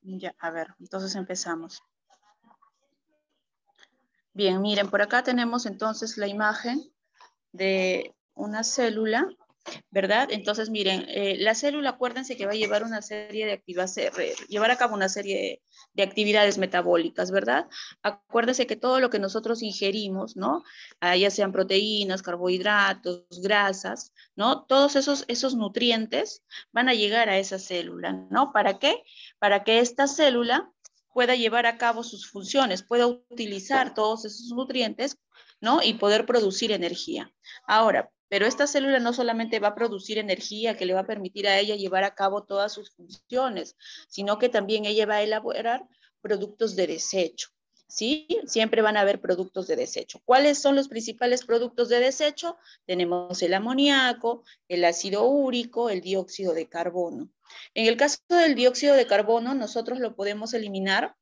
Ya, a ver, entonces empezamos. Bien, miren, por acá tenemos entonces la imagen de una célula, ¿verdad? Entonces, miren, la célula, acuérdense que va a llevar una serie de llevar a cabo una serie de actividades metabólicas, ¿verdad? Acuérdense que todo lo que nosotros ingerimos, ¿no? Ya sean proteínas, carbohidratos, grasas, ¿no? Todos esos nutrientes van a llegar a esa célula, ¿no? ¿Para qué? Para que esta célula pueda llevar a cabo sus funciones, pueda utilizar todos esos nutrientes, ¿no? Y poder producir energía. Ahora, pero esta célula no solamente va a producir energía que le va a permitir a ella llevar a cabo todas sus funciones, sino que también ella va a elaborar productos de desecho. ¿Sí? Siempre van a haber productos de desecho. ¿Cuáles son los principales productos de desecho? Tenemos el amoníaco, el ácido úrico, el dióxido de carbono. En el caso del dióxido de carbono, nosotros lo podemos eliminar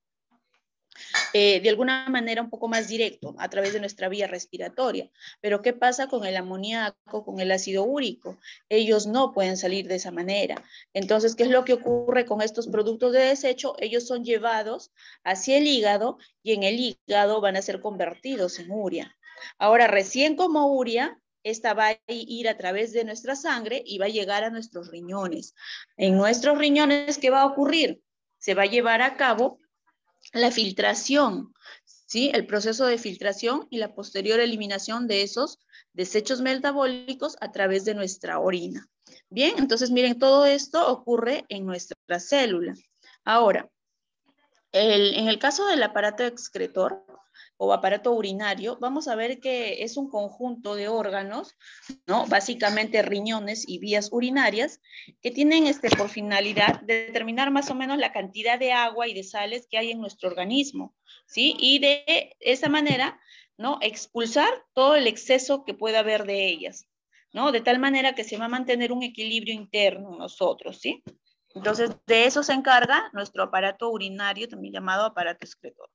de alguna manera un poco más directo, a través de nuestra vía respiratoria. Pero ¿qué pasa con el amoníaco, con el ácido úrico? Ellos no pueden salir de esa manera. Entonces, ¿qué es lo que ocurre con estos productos de desecho? Ellos son llevados hacia el hígado y en el hígado van a ser convertidos en urea. Ahora, recién como urea, esta va a ir a través de nuestra sangre y va a llegar a nuestros riñones. En nuestros riñones, ¿qué va a ocurrir? Se va a llevar a cabo la filtración, ¿sí? El proceso de filtración y la posterior eliminación de esos desechos metabólicos a través de nuestra orina. Bien, entonces miren, todo esto ocurre en nuestra célula. Ahora, en el caso del aparato excretor o aparato urinario, vamos a ver que es un conjunto de órganos, ¿no? Básicamente riñones y vías urinarias, que tienen por finalidad de determinar más o menos la cantidad de agua y de sales que hay en nuestro organismo, ¿sí? Y de esa manera, ¿no? Expulsar todo el exceso que pueda haber de ellas, ¿no? De tal manera que se va a mantener un equilibrio interno en nosotros, ¿sí? Entonces, de eso se encarga nuestro aparato urinario, también llamado aparato excretor.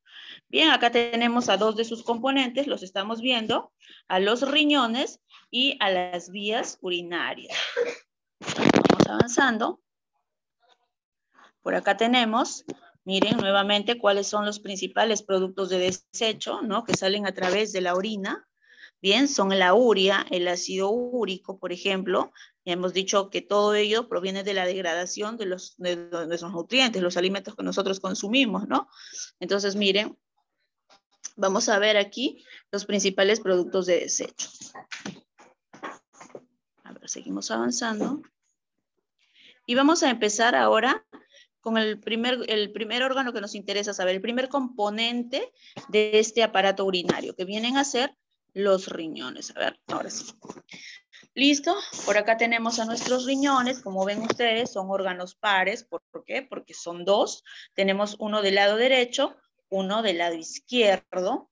Bien, acá tenemos a dos de sus componentes, los estamos viendo, a los riñones y a las vías urinarias. Vamos avanzando. Por acá tenemos, miren nuevamente cuáles son los principales productos de desecho, ¿no? Que salen a través de la orina. Bien, son la urea, el ácido úrico, por ejemplo. Hemos dicho que todo ello proviene de la degradación de nuestros nutrientes, los alimentos que nosotros consumimos, ¿no? Entonces, miren, vamos a ver aquí los principales productos de desecho. A ver, seguimos avanzando. Y vamos a empezar ahora con el primer órgano que nos interesa saber, el primer componente de este aparato urinario, que vienen a ser los riñones. A ver, ahora sí. ¿Listo? Por acá tenemos a nuestros riñones. Como ven ustedes, son órganos pares. ¿Por qué? Porque son dos. Tenemos uno del lado derecho, uno del lado izquierdo.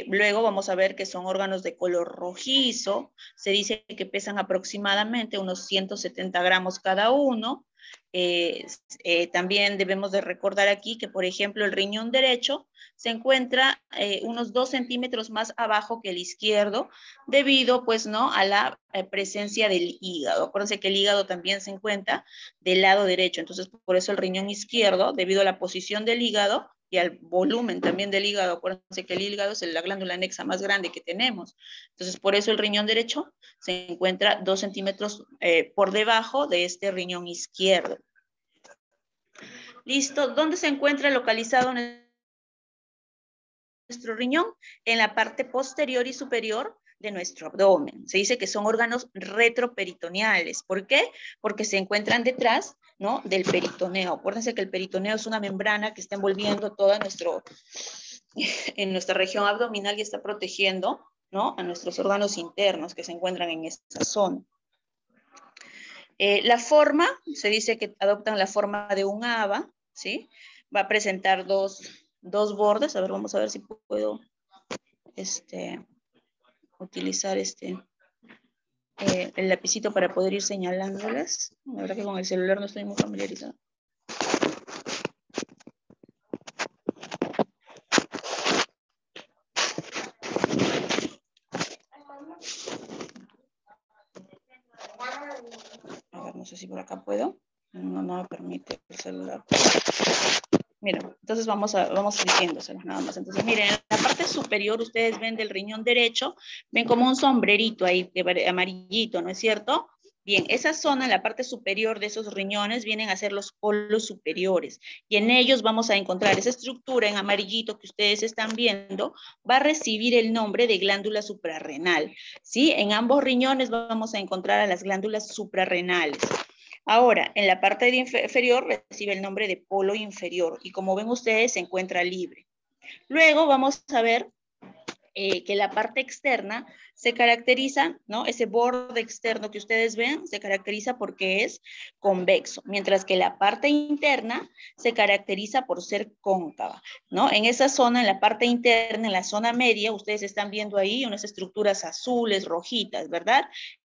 Luego vamos a ver que son órganos de color rojizo. Se dice que pesan aproximadamente unos 170 gramos cada uno. También debemos de recordar aquí que, por ejemplo, el riñón derecho se encuentra unos 2 centímetros más abajo que el izquierdo, debido, pues, ¿no? A la presencia del hígado. Acuérdense que el hígado también se encuentra del lado derecho, entonces por eso el riñón izquierdo, debido a la posición del hígado y al volumen también del hígado, acuérdense que el hígado es la glándula anexa más grande que tenemos, entonces por eso el riñón derecho se encuentra 2 centímetros por debajo de este riñón izquierdo. ¿Listo? ¿Dónde se encuentra localizado nuestro riñón? En la parte posterior y superior de nuestro abdomen. Se dice que son órganos retroperitoneales. ¿Por qué? Porque se encuentran detrás, ¿no? Del peritoneo. Acuérdense que el peritoneo es una membrana que está envolviendo toda en nuestra región abdominal y está protegiendo, ¿no? A nuestros órganos internos que se encuentran en esta zona. La forma, se dice que adoptan la forma de un haba, ¿sí? Va a presentar dos bordes. A ver, vamos a ver si puedo utilizar el lapicito para poder ir señalándoles. La verdad que con el celular no estoy muy familiarizada. A ver, no sé si por acá puedo. No me permite el celular. Miren, entonces vamos diciéndoselos nada más. Entonces, miren, en la parte superior ustedes ven del riñón derecho, ven como un sombrerito ahí, amarillito, ¿no es cierto? Bien, esa zona, en la parte superior de esos riñones, vienen a ser los polos superiores. Y en ellos vamos a encontrar esa estructura en amarillito que ustedes están viendo, va a recibir el nombre de glándula suprarrenal, ¿sí? En ambos riñones vamos a encontrar a las glándulas suprarrenales. Ahora, en la parte inferior recibe el nombre de polo inferior y como ven ustedes se encuentra libre. Luego vamos a ver que la parte externa se caracteriza, ¿no? Ese borde externo que ustedes ven se caracteriza porque es convexo, mientras que la parte interna se caracteriza por ser cóncava, ¿no? En esa zona, en la parte interna, en la zona media, ustedes están viendo ahí unas estructuras azules, rojitas, ¿verdad?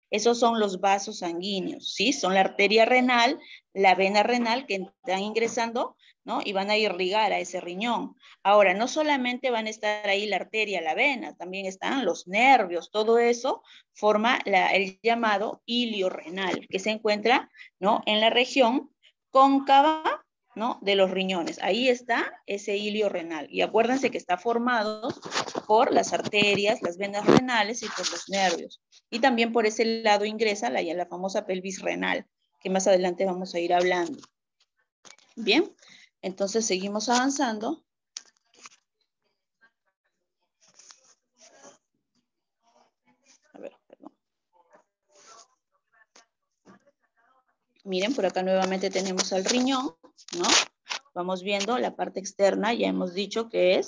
Esos son los vasos sanguíneos, ¿sí? Son la arteria renal, la vena renal que están ingresando, ¿no? Y van a irrigar a ese riñón. Ahora, no solamente van a estar ahí la arteria, la vena, también están los nervios, todo eso forma el llamado ilio renal, que se encuentra, ¿no? En la región cóncava, ¿no? De los riñones. Ahí está ese ilio renal. Y acuérdense que está formado por las arterias, las venas renales y por los nervios. Y también por ese lado ingresa la famosa pelvis renal, que más adelante vamos a ir hablando. Bien, entonces seguimos avanzando. A ver, perdón. Miren, por acá nuevamente tenemos al riñón, ¿no? Vamos viendo la parte externa, ya hemos dicho que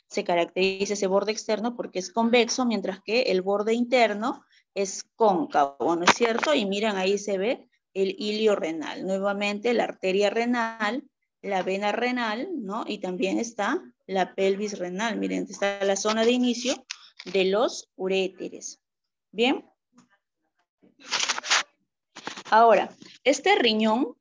se caracteriza ese borde externo porque es convexo, mientras que el borde interno es cóncavo, ¿no es cierto? Y miren, ahí se ve el ilio renal. Nuevamente la arteria renal, la vena renal, ¿no? Y también está la pelvis renal. Miren, está la zona de inicio de los uréteres. Bien. Ahora, este riñón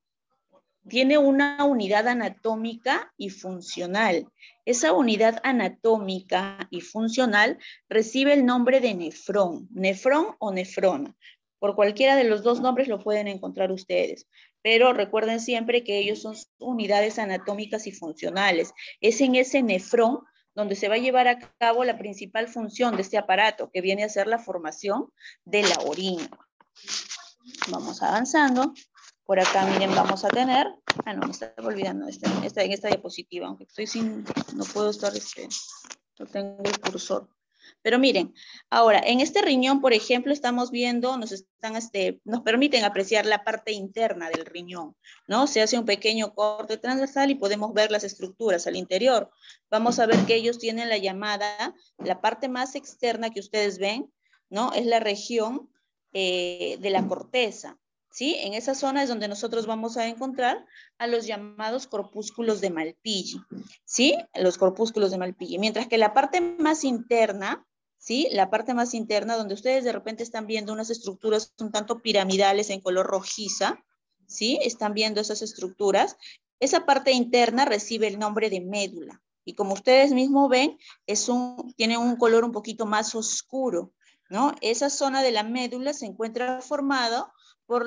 tiene una unidad anatómica y funcional. Esa unidad anatómica y funcional recibe el nombre de nefrón o nefrona. Por cualquiera de los dos nombres lo pueden encontrar ustedes, pero recuerden siempre que ellos son unidades anatómicas y funcionales. Es en ese nefrón donde se va a llevar a cabo la principal función de este aparato, que viene a ser la formación de la orina. Vamos avanzando. Por acá, miren, vamos a tener, no, me estaba olvidando en esta diapositiva, aunque estoy no puedo estar, no tengo el cursor. Pero miren, ahora, en este riñón, por ejemplo, estamos viendo, nos permiten apreciar la parte interna del riñón, ¿no? Se hace un pequeño corte transversal y podemos ver las estructuras al interior. Vamos a ver que ellos tienen la parte más externa que ustedes ven, ¿no? Es la región de la corteza. ¿Sí? En esa zona es donde nosotros vamos a encontrar a los llamados corpúsculos de Malpighi, ¿sí? Los corpúsculos de Malpighi. Mientras que la parte más interna, ¿sí? La parte más interna donde ustedes de repente están viendo unas estructuras un tanto piramidales en color rojiza, ¿sí? Están viendo esas estructuras. Esa parte interna recibe el nombre de médula. Y como ustedes mismos ven, tiene un color un poquito más oscuro, ¿no? Esa zona de la médula se encuentra formada por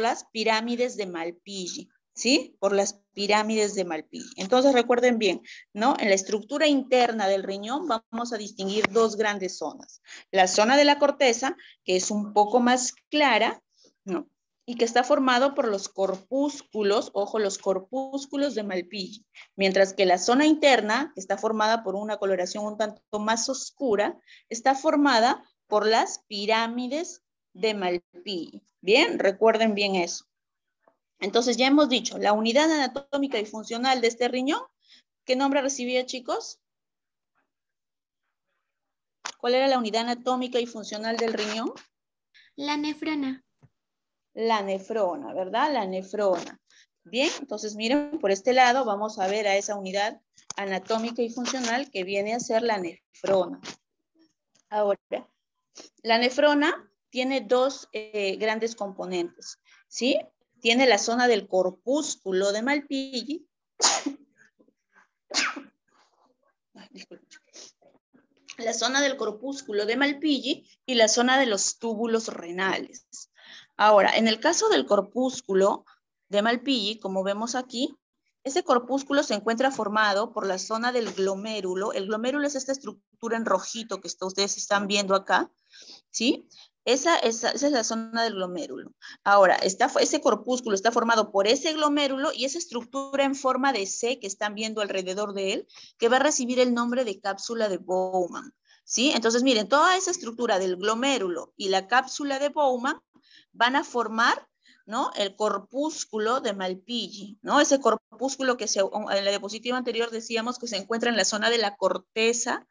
las pirámides de Malpighi, ¿sí? Por las pirámides de Malpighi. Entonces recuerden bien, ¿no? En la estructura interna del riñón vamos a distinguir dos grandes zonas. La zona de la corteza, que es un poco más clara, ¿no? Y que está formado por los corpúsculos, ojo, los corpúsculos de Malpighi, mientras que la zona interna, que está formada por una coloración un tanto más oscura, está formada por las pirámides de Malpighi. Bien, recuerden bien eso. Entonces ya hemos dicho, la unidad anatómica y funcional de este riñón, ¿qué nombre recibía, chicos? ¿Cuál era la unidad anatómica y funcional del riñón? La nefrona. La nefrona, ¿verdad? La nefrona. Bien, entonces miren, por este lado vamos a ver a esa unidad anatómica y funcional que viene a ser la nefrona. Ahora, la nefrona tiene dos grandes componentes, ¿sí? Tiene la zona del corpúsculo de Malpighi. La zona del corpúsculo de Malpighi y la zona de los túbulos renales. Ahora, en el caso del corpúsculo de Malpighi, como vemos aquí, ese corpúsculo se encuentra formado por la zona del glomérulo. El glomérulo es esta estructura en rojito que ustedes están viendo acá, ¿sí? Esa es la zona del glomérulo. Ahora, ese corpúsculo está formado por ese glomérulo y esa estructura en forma de C que están viendo alrededor de él, que va a recibir el nombre de cápsula de Bowman, ¿sí? Entonces, miren, toda esa estructura del glomérulo y la cápsula de Bowman van a formar, ¿no?, el corpúsculo de Malpighi, ¿no? Ese corpúsculo que en la diapositiva anterior decíamos que se encuentra en la zona de la corteza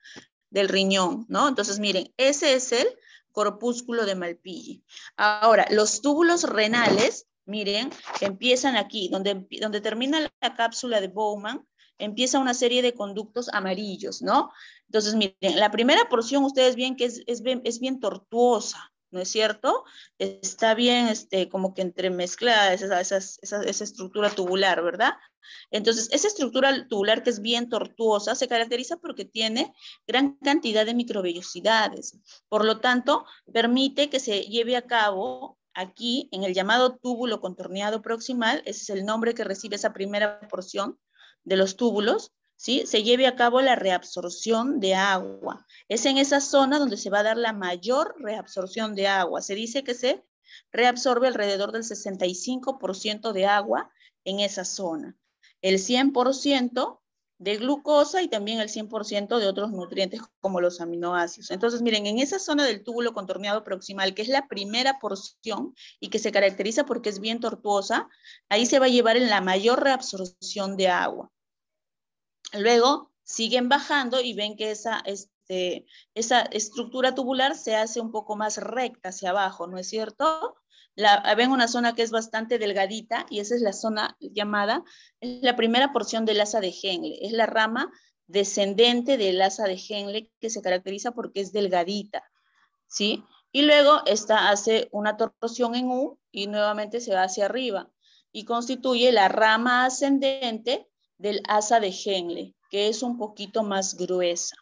del riñón, ¿no? Entonces, miren, ese es el corpúsculo de Malpighi. Ahora, los túbulos renales, miren, empiezan aquí, donde termina la cápsula de Bowman, empieza una serie de conductos amarillos, ¿no? Entonces, miren, la primera porción, ustedes ven que es bien tortuosa, ¿no es cierto? Está bien, como que entremezclada esa estructura tubular, ¿verdad? Entonces, esa estructura tubular que es bien tortuosa se caracteriza porque tiene gran cantidad de microvellosidades. Por lo tanto, permite que se lleve a cabo aquí en el llamado túbulo contorneado proximal, ese es el nombre que recibe esa primera porción de los túbulos, ¿sí? Se lleve a cabo la reabsorción de agua. Es en esa zona donde se va a dar la mayor reabsorción de agua. Se dice que se reabsorbe alrededor del 65% de agua en esa zona. El 100% de glucosa y también el 100% de otros nutrientes como los aminoácidos. Entonces, miren, en esa zona del túbulo contorneado proximal, que es la primera porción y que se caracteriza porque es bien tortuosa, ahí se va a llevar en la mayor reabsorción de agua. Luego siguen bajando y ven que esa estructura tubular se hace un poco más recta hacia abajo, ¿no es cierto? Ven una zona que es bastante delgadita y esa es la zona llamada, es la primera porción del asa de Henle, es la rama descendente del asa de Henle que se caracteriza porque es delgadita, ¿sí? Y luego esta hace una torsión en U y nuevamente se va hacia arriba y constituye la rama ascendente del asa de Henle, que es un poquito más gruesa.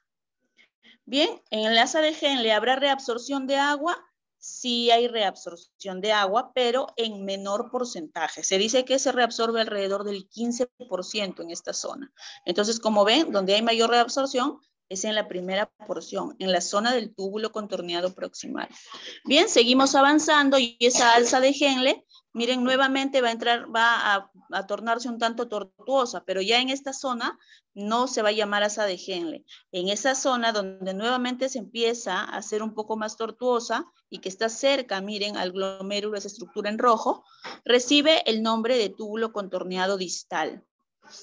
Bien, en el asa de Henle habrá reabsorción de agua. Sí hay reabsorción de agua, pero en menor porcentaje. Se dice que se reabsorbe alrededor del 15% en esta zona. Entonces, como ven, donde hay mayor reabsorción es en la primera porción, en la zona del túbulo contorneado proximal. Bien, seguimos avanzando y esa alza de Henle, miren, nuevamente va a tornarse un tanto tortuosa, pero ya en esta zona no se va a llamar asa de Henle. En esa zona donde nuevamente se empieza a hacer un poco más tortuosa y que está cerca, miren, al glomérulo, esa estructura en rojo, recibe el nombre de túbulo contorneado distal.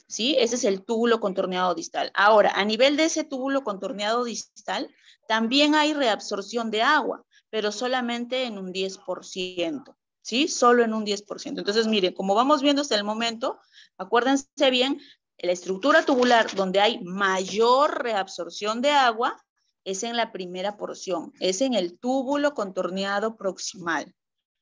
¿Sí? Ese es el túbulo contorneado distal. Ahora, a nivel de ese túbulo contorneado distal, también hay reabsorción de agua, pero solamente en un 10%. ¿Sí? Solo en un 10%. Entonces, miren, como vamos viendo hasta el momento, acuérdense bien, la estructura tubular donde hay mayor reabsorción de agua es en la primera porción, es en el túbulo contorneado proximal.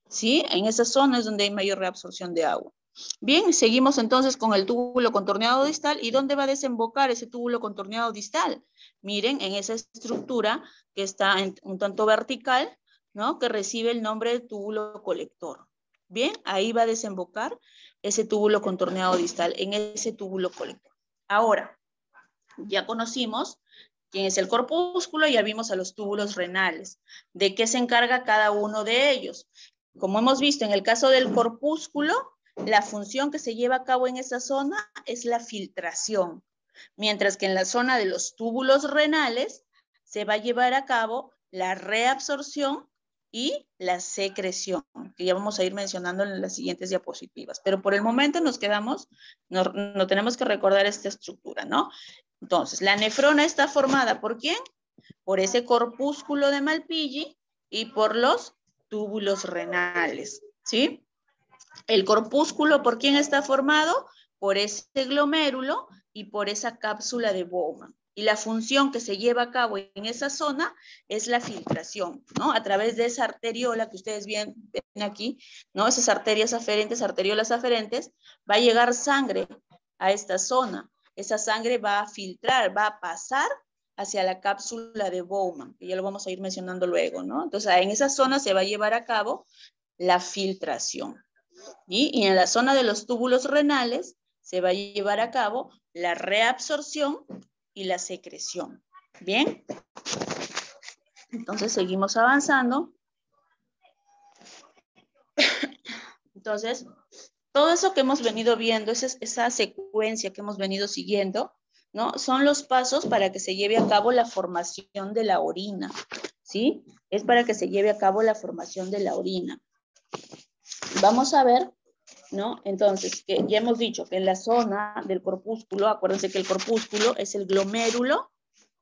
¿Sí? En esa zona es donde hay mayor reabsorción de agua. Bien, seguimos entonces con el túbulo contorneado distal. ¿Y dónde va a desembocar ese túbulo contorneado distal? Miren, en esa estructura que está un tanto vertical, ¿no? Que recibe el nombre de túbulo colector. Bien, ahí va a desembocar ese túbulo contorneado distal, en ese túbulo colector. Ahora, ya conocimos quién es el corpúsculo, ya vimos a los túbulos renales. ¿De qué se encarga cada uno de ellos? Como hemos visto en el caso del corpúsculo, la función que se lleva a cabo en esa zona es la filtración, mientras que en la zona de los túbulos renales se va a llevar a cabo la reabsorción y la secreción, que ya vamos a ir mencionando en las siguientes diapositivas. Pero por el momento nos quedamos, no tenemos que recordar esta estructura, ¿no? Entonces, la nefrona está formada ¿por quién? Por ese corpúsculo de Malpighi y por los túbulos renales, ¿sí? El corpúsculo, ¿por quién está formado? Por ese glomérulo y por esa cápsula de Bowman. Y la función que se lleva a cabo en esa zona es la filtración, ¿no? A través de esa arteriola que ustedes ven aquí, ¿no? Esas arterias aferentes, arteriolas aferentes, va a llegar sangre a esta zona. Esa sangre va a filtrar, va a pasar hacia la cápsula de Bowman, que ya lo vamos a ir mencionando luego, ¿no? Entonces, en esa zona se va a llevar a cabo la filtración. Y en la zona de los túbulos renales se va a llevar a cabo la reabsorción y la secreción. ¿Bien? Entonces seguimos avanzando. Entonces, todo eso que hemos venido viendo, esa secuencia que hemos venido siguiendo, ¿no? Son los pasos para que se lleve a cabo la formación de la orina, ¿sí? Es para que se lleve a cabo la formación de la orina. Vamos a ver, ¿no? Entonces, que ya hemos dicho que en la zona del corpúsculo, acuérdense que el corpúsculo es el glomérulo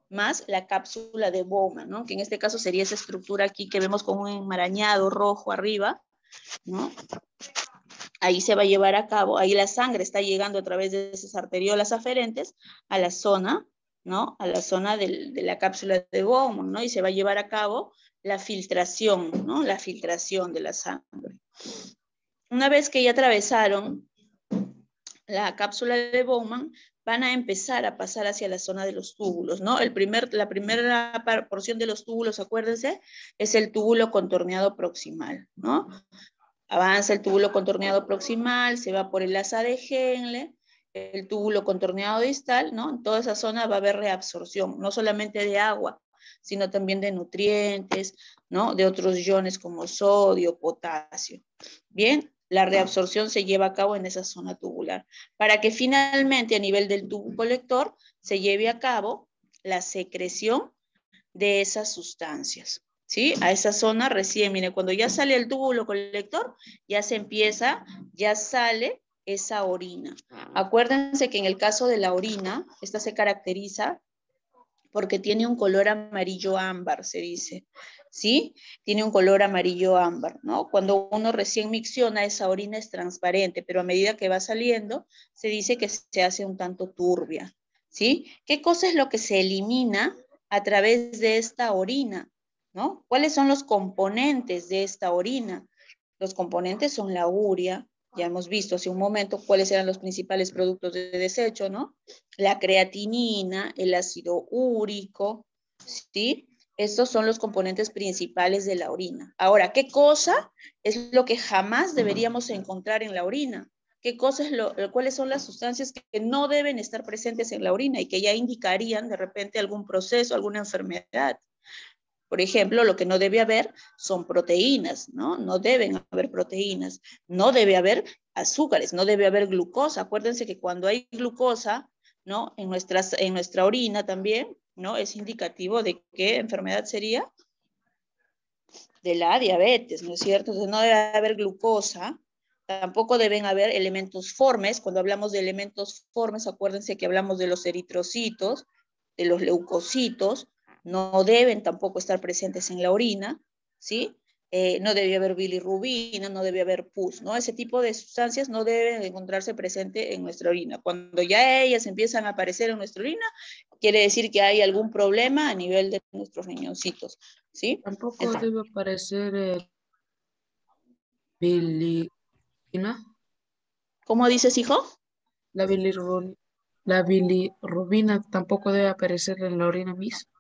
más la cápsula de Bowman, ¿no? Que en este caso sería esa estructura aquí que vemos con un enmarañado rojo arriba, ¿no? Ahí se va a llevar a cabo, ahí la sangre está llegando a través de esas arteriolas aferentes a la zona, ¿no? A la zona de la cápsula de Bowman, ¿no? Y se va a llevar a cabo la filtración, ¿no? La filtración de la sangre. Una vez que ya atravesaron la cápsula de Bowman, van a empezar a pasar hacia la zona de los túbulos, ¿no? La primera porción de los túbulos, acuérdense, es el túbulo contorneado proximal, ¿no? Avanza el túbulo contorneado proximal, se va por el asa de Henle, el túbulo contorneado distal, ¿no? En toda esa zona va a haber reabsorción, no solamente de agua, sino también de nutrientes, ¿no? De otros iones como sodio, potasio. Bien, la reabsorción se lleva a cabo en esa zona tubular, para que finalmente a nivel del tubo colector se lleve a cabo la secreción de esas sustancias. ¿Sí? A esa zona recién, mire, cuando ya sale el túbulo colector, ya sale esa orina. Acuérdense que en el caso de la orina, esta se caracteriza porque tiene un color amarillo ámbar, se dice, ¿sí? Tiene un color amarillo ámbar, ¿no? Cuando uno recién micciona, esa orina es transparente, pero a medida que va saliendo, se dice que se hace un tanto turbia, ¿sí? ¿Qué cosa es lo que se elimina a través de esta orina, ¿no? ¿Cuáles son los componentes de esta orina? Los componentes son la urea, ya hemos visto hace un momento cuáles eran los principales productos de desecho, ¿no? La creatinina, el ácido úrico, ¿sí? Estos son los componentes principales de la orina. Ahora, ¿qué cosa es lo que jamás deberíamos encontrar en la orina? ¿Cuáles son las sustancias que no deben estar presentes en la orina y que ya indicarían de repente algún proceso, alguna enfermedad? Por ejemplo, lo que no debe haber son proteínas, ¿no? No deben haber proteínas, no debe haber azúcares, no debe haber glucosa. Acuérdense que cuando hay glucosa, ¿no? En nuestra orina también, ¿no? Es indicativo de qué enfermedad sería de la diabetes, ¿no es cierto? Entonces no debe haber glucosa, tampoco deben haber elementos formes. Cuando hablamos de elementos formes, acuérdense que hablamos de los eritrocitos, de los leucocitos, no deben tampoco estar presentes en la orina, ¿sí? No debe haber bilirrubina, no debe haber pus, ¿no? Ese tipo de sustancias no deben encontrarse presentes en nuestra orina. Cuando ya ellas empiezan a aparecer en nuestra orina, quiere decir que hay algún problema a nivel de nuestros riñoncitos, ¿sí? Tampoco debe aparecer bilirrubina. ¿Cómo dices, hijo? La la bilirrubina tampoco debe aparecer en la orina misma.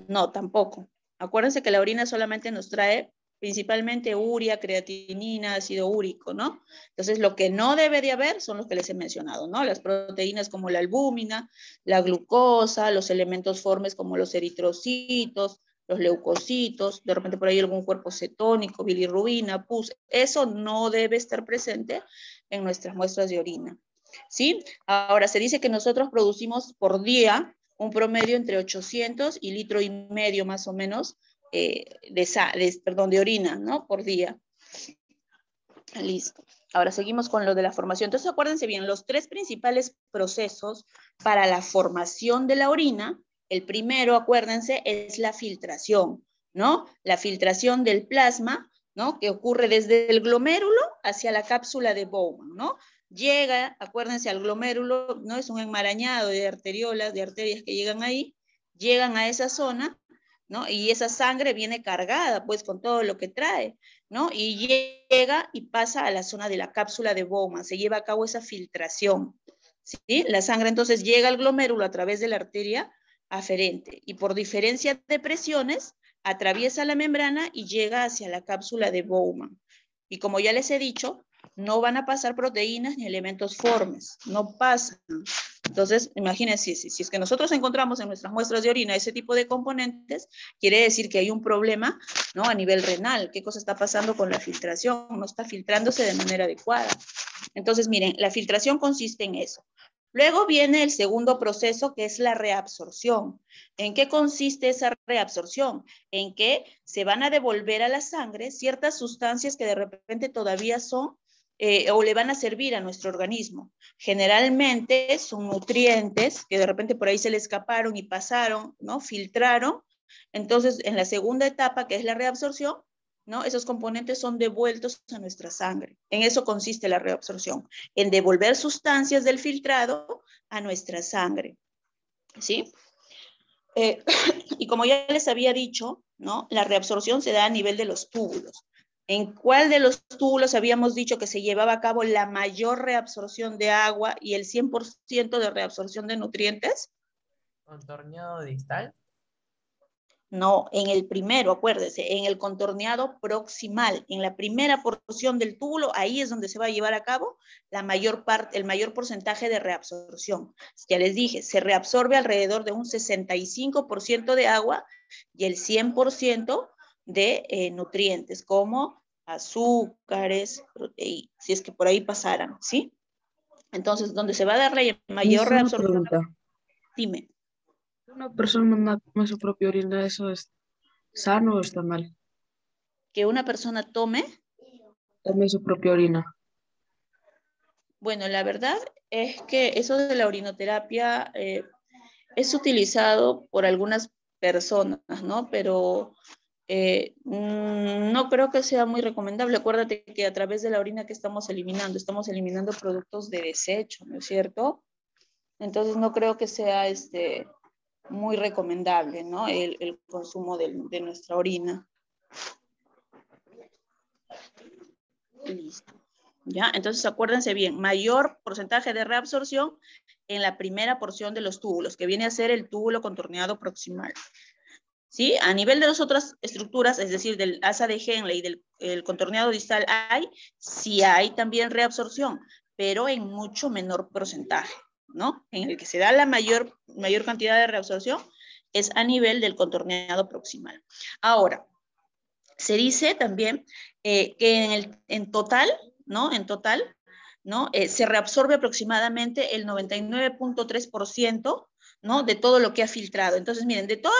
No, tampoco. Acuérdense que la orina solamente nos trae principalmente urea, creatinina, ácido úrico, ¿no? Entonces, lo que no debe de haber son los que les he mencionado, ¿no? Las proteínas como la albúmina, la glucosa, los elementos formes como los eritrocitos, los leucocitos, de repente por ahí algún cuerpo cetónico, bilirrubina, pus, eso no debe estar presente en nuestras muestras de orina, ¿sí? Ahora, se dice que nosotros producimos por día un promedio entre 800 y litro y medio más o menos de orina, ¿no? Por día. Listo. Ahora seguimos con lo de la formación. Entonces acuérdense bien, los tres principales procesos para la formación de la orina, el primero, acuérdense, es la filtración, ¿no? La filtración del plasma, ¿no? Que ocurre desde el glomérulo hacia la cápsula de Bowman, ¿no? Llega, acuérdense, al glomérulo, ¿no? Es un enmarañado de arteriolas, de arterias que llegan ahí, llegan a esa zona, ¿no? Y esa sangre viene cargada, pues, con todo lo que trae, ¿no? Y llega y pasa a la zona de la cápsula de Bowman, se lleva a cabo esa filtración, ¿sí? La sangre entonces llega al glomérulo a través de la arteria aferente y por diferencia de presiones atraviesa la membrana y llega hacia la cápsula de Bowman. Y como ya les he dicho, no van a pasar proteínas ni elementos formes, no pasan. Entonces, imagínense, si es que nosotros encontramos en nuestras muestras de orina ese tipo de componentes, quiere decir que hay un problema, ¿no? A nivel renal. ¿Qué cosa está pasando con la filtración? No está filtrándose de manera adecuada. Entonces, miren, la filtración consiste en eso. Luego viene el segundo proceso, que es la reabsorción. ¿En qué consiste esa reabsorción? En que se van a devolver a la sangre ciertas sustancias que de repente todavía son o le van a servir a nuestro organismo. Generalmente son nutrientes que de repente por ahí se le escaparon y pasaron, ¿no? Filtraron. Entonces, en la segunda etapa, que es la reabsorción, ¿no? Esos componentes son devueltos a nuestra sangre. En eso consiste la reabsorción, en devolver sustancias del filtrado a nuestra sangre, ¿sí? Y como ya les había dicho, ¿no? La reabsorción se da a nivel de los túbulos. ¿En cuál de los túbulos habíamos dicho que se llevaba a cabo la mayor reabsorción de agua y el 100% de reabsorción de nutrientes? Contorneado distal. No, en el primero, acuérdese, en el contorneado proximal, en la primera porción del túbulo, ahí es donde se va a llevar a cabo la mayor parte, el mayor porcentaje de reabsorción. Ya les dije, se reabsorbe alrededor de un 65% de agua y el 100% de nutrientes, como azúcares, proteínas, si es que por ahí pasaran, ¿sí? Entonces, donde se va a dar la mayor Es una reabsorción, pregunta. dime. ¿Una persona toma su propia orina, eso es sano o está mal? Que una persona tome. Tome su propia orina. Bueno, la verdad es que eso de la orinoterapia es utilizado por algunas personas, ¿no? Pero no creo que sea muy recomendable. Acuérdate que a través de la orina que estamos eliminando productos de desecho, ¿no es cierto? Entonces no creo que sea muy recomendable, ¿no? El consumo de nuestra orina. Listo. ¿Ya? Entonces acuérdense bien, mayor porcentaje de reabsorción en la primera porción de los túbulos, que viene a ser el túbulo contorneado proximal. ¿Sí? A nivel de las otras estructuras, es decir, del asa de Henle y del contorneado distal sí hay también reabsorción, pero en mucho menor porcentaje, ¿no? En el que se da la mayor cantidad de reabsorción es a nivel del contorneado proximal. Ahora, se dice también que en total, ¿no? En total, ¿no? Se reabsorbe aproximadamente el 99.3%, ¿no? De todo lo que ha filtrado. Entonces, miren, de todo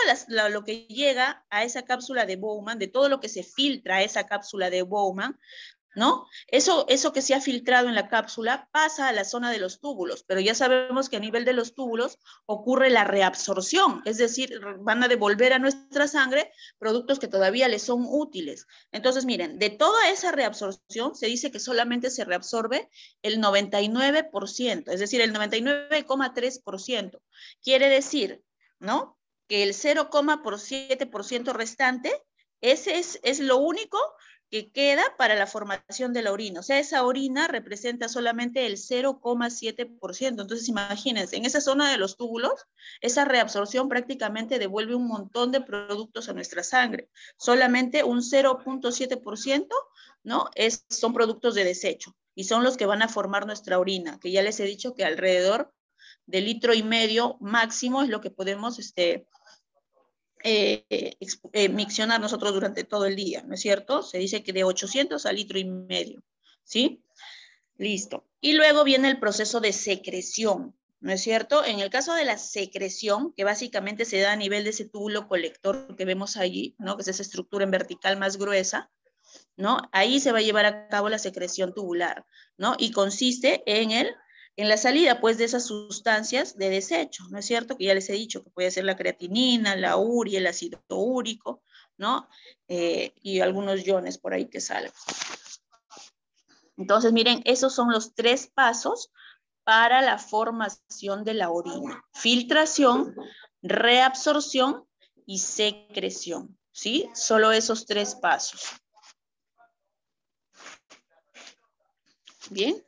lo que llega a esa cápsula de Bowman, de todo lo que se filtra a esa cápsula de Bowman, ¿no? Eso que se ha filtrado en la cápsula pasa a la zona de los túbulos, pero ya sabemos que a nivel de los túbulos ocurre la reabsorción, es decir, van a devolver a nuestra sangre productos que todavía les son útiles. Entonces, miren, de toda esa reabsorción se dice que solamente se reabsorbe el 99%, es decir, el 99,3%. Quiere decir, ¿no? Que el 0,7% restante, ese es lo único que queda para la formación de la orina. O sea, esa orina representa solamente el 0,7%. Entonces, imagínense, en esa zona de los túbulos, esa reabsorción prácticamente devuelve un montón de productos a nuestra sangre. Solamente un 0,7%, ¿no? Son productos de desecho y son los que van a formar nuestra orina, que ya les he dicho que alrededor de 1,5 litros máximo es lo que podemos miccionar nosotros durante todo el día, ¿no es cierto? Se dice que de 800 a 1,5 litros, ¿sí? Listo. Y luego viene el proceso de secreción, ¿no es cierto? En el caso de la secreción, que básicamente se da a nivel de ese túbulo colector que vemos allí, ¿no? Que es esa estructura en vertical más gruesa, ¿no? Ahí se va a llevar a cabo la secreción tubular, ¿no? Y consiste en la salida, pues, de esas sustancias de desecho, ¿no es cierto? Que ya les he dicho que puede ser la creatinina, la urea, el ácido úrico, ¿no? Y algunos iones por ahí que salen. Entonces, miren, esos son los 3 pasos para la formación de la orina. Filtración, reabsorción y secreción, ¿sí? Solo esos 3 pasos. Bien.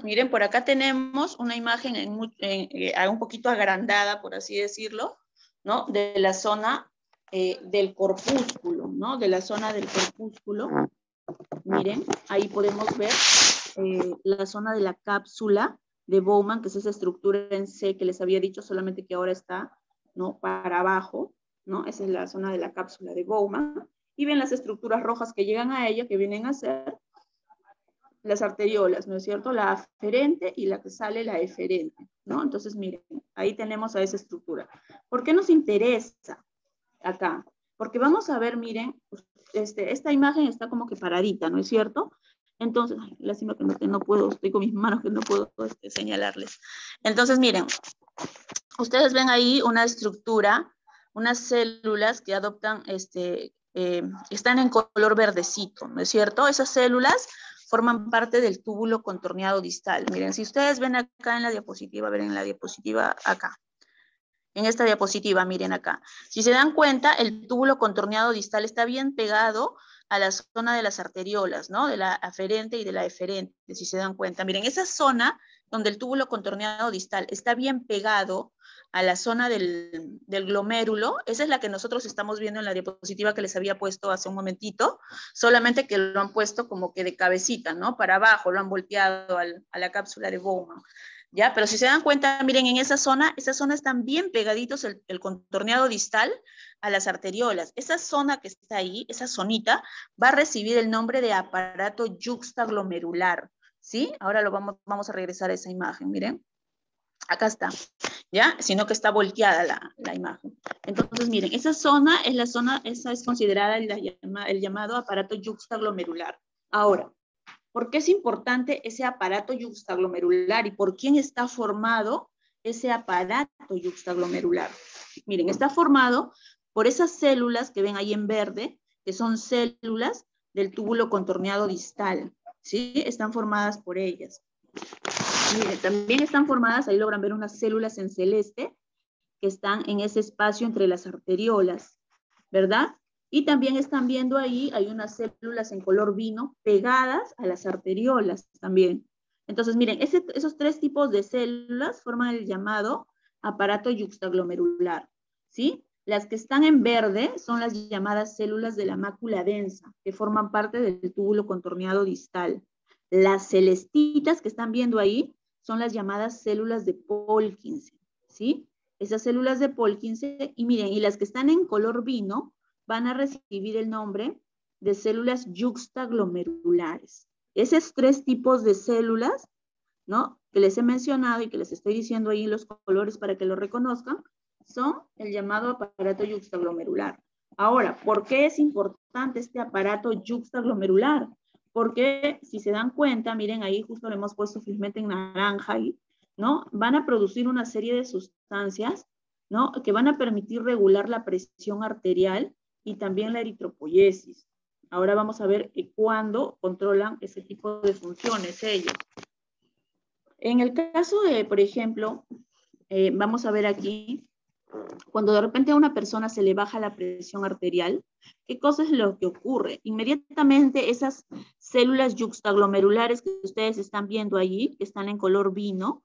Miren, por acá tenemos una imagen un poquito agrandada, por así decirlo, ¿no? De la zona del corpúsculo, ¿no? De la zona del corpúsculo, Miren, ahí podemos ver la zona de la cápsula de Bowman, que es esa estructura en C que les había dicho, solamente que ahora está, ¿no?, para abajo, ¿no? Esa es la zona de la cápsula de Bowman. Y ven las estructuras rojas que llegan a ella, que vienen a ser las arteriolas, ¿no es cierto? La aferente y la que sale, la eferente, ¿no? Entonces, miren, ahí tenemos a esa estructura. ¿Por qué nos interesa acá? Porque vamos a ver, miren, esta imagen está como que paradita, ¿no es cierto? Entonces, ay, lástima que no puedo, estoy con mis manos que no puedo señalarles. Entonces, miren, ustedes ven ahí una estructura, unas células que adoptan, están en color verdecito, ¿no es cierto? Esas células forman parte del túbulo contorneado distal. Miren, si ustedes ven acá en la diapositiva, ven en la diapositiva acá. En esta diapositiva, miren acá. Si se dan cuenta, el túbulo contorneado distal está bien pegado a la zona de las arteriolas, ¿no? De la aferente y de la eferente, si se dan cuenta. Miren, esa zona donde el túbulo contorneado distal está bien pegado a la zona del glomérulo, esa es la que nosotros estamos viendo en la diapositiva que les había puesto hace un momentito, solamente que lo han puesto como que de cabecita, ¿no? Para abajo, lo han volteado a la cápsula de Bowman. ¿Ya? Pero si se dan cuenta, miren, en esa zona están bien pegaditos el contorneado distal a las arteriolas. Esa zona que está ahí, esa zonita, va a recibir el nombre de aparato yuxtaglomerular, ¿sí? Ahora vamos a regresar a esa imagen, miren. Acá está, ¿ya? Sino que está volteada la imagen. Entonces, miren, esa es considerada el llamado aparato yuxtaglomerular. Ahora, ¿por qué es importante ese aparato yuxtaglomerular y por quién está formado ese aparato yuxtaglomerular? Miren, está formado por esas células que ven ahí en verde, que son células del túbulo contorneado distal, ¿sí? Están formadas por ellas. Miren, también están formadas, ahí logran ver unas células en celeste que están en ese espacio entre las arteriolas, ¿verdad? Y también están viendo ahí, hay unas células en color vino pegadas a las arteriolas también. Entonces, miren, esos tres tipos de células forman el llamado aparato yuxtaglomerular, ¿sí? Las que están en verde son las llamadas células de la mácula densa, que forman parte del túbulo contorneado distal. Las celestitas que están viendo ahí son las llamadas células de Purkinje, ¿sí? Esas células de Purkinje, y miren, y las que están en color vino van a recibir el nombre de células yuxtaglomerulares. Esos tres tipos de células, ¿no?, que les he mencionado y que les estoy diciendo ahí en los colores para que lo reconozcan, son el llamado aparato yuxtaglomerular. Ahora, ¿por qué es importante este aparato yuxtaglomerular? Porque si se dan cuenta, miren ahí justo lo hemos puesto felizmente en naranja ahí, ¿no? Van a producir una serie de sustancias, ¿no?, que van a permitir regular la presión arterial y también la eritropoiesis. Ahora vamos a ver cuándo controlan ese tipo de funciones ellos. En el caso de, por ejemplo, vamos a ver aquí, cuando de repente a una persona se le baja la presión arterial, ¿qué cosa es lo que ocurre? Inmediatamente esas células yuxtaglomerulares que ustedes están viendo allí, que están en color vino,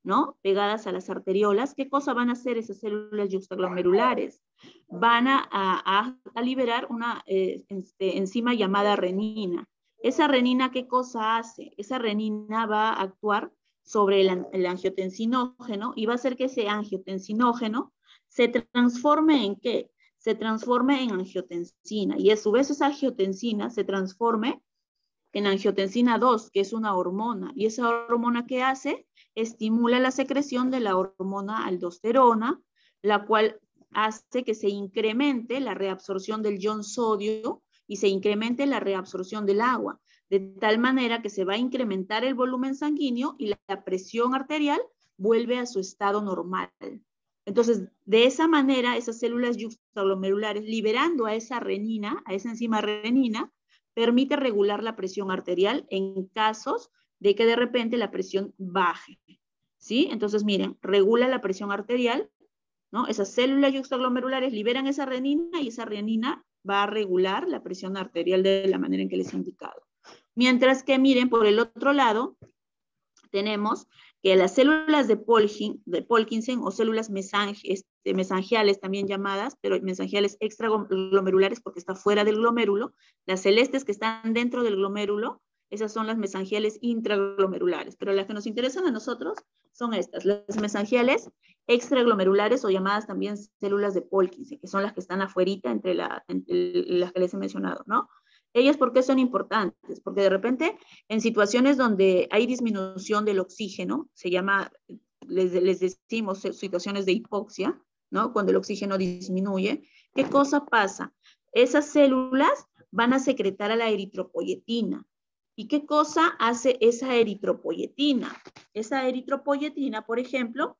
¿no?, pegadas a las arteriolas, ¿qué cosa van a hacer esas células yuxtaglomerulares? Van a liberar una enzima llamada renina. Esa renina, ¿qué cosa hace? Esa renina va a actuar sobre el angiotensinógeno y va a hacer que ese angiotensinógeno se transforme ¿en qué? Se transforme en angiotensina, y a su vez esa angiotensina se transforme en angiotensina 2, que es una hormona, y esa hormona ¿qué hace? Estimula la secreción de la hormona aldosterona, la cual hace que se incremente la reabsorción del ion sodio y se incremente la reabsorción del agua, de tal manera que se va a incrementar el volumen sanguíneo y la presión arterial vuelve a su estado normal. Entonces, de esa manera, esas células yuxtaglomerulares, liberando a esa renina, a esa enzima renina, permite regular la presión arterial en casos de que de repente la presión baje, ¿sí? Entonces, miren, regula la presión arterial, ¿no? Esas células yuxtaglomerulares liberan esa renina y esa renina va a regular la presión arterial de la manera en que les he indicado. Mientras que, miren, por el otro lado, tenemos que las células de Purkinje o células mesangiales también llamadas, pero mesangiales extraglomerulares porque está fuera del glomérulo. Las celestes que están dentro del glomérulo, esas son las mesangiales intraglomerulares, pero las que nos interesan a nosotros son estas, las mesangiales extraglomerulares o llamadas también células de Purkinje, que son las que están afuerita entre las que les he mencionado, ¿no? Ellas, ¿por qué son importantes? Porque de repente, en situaciones donde hay disminución del oxígeno, se llama, les decimos situaciones de hipoxia, ¿no? Cuando el oxígeno disminuye, ¿qué cosa pasa? Esas células van a secretar a la eritropoyetina. ¿Y qué cosa hace esa eritropoyetina? Esa eritropoyetina, por ejemplo,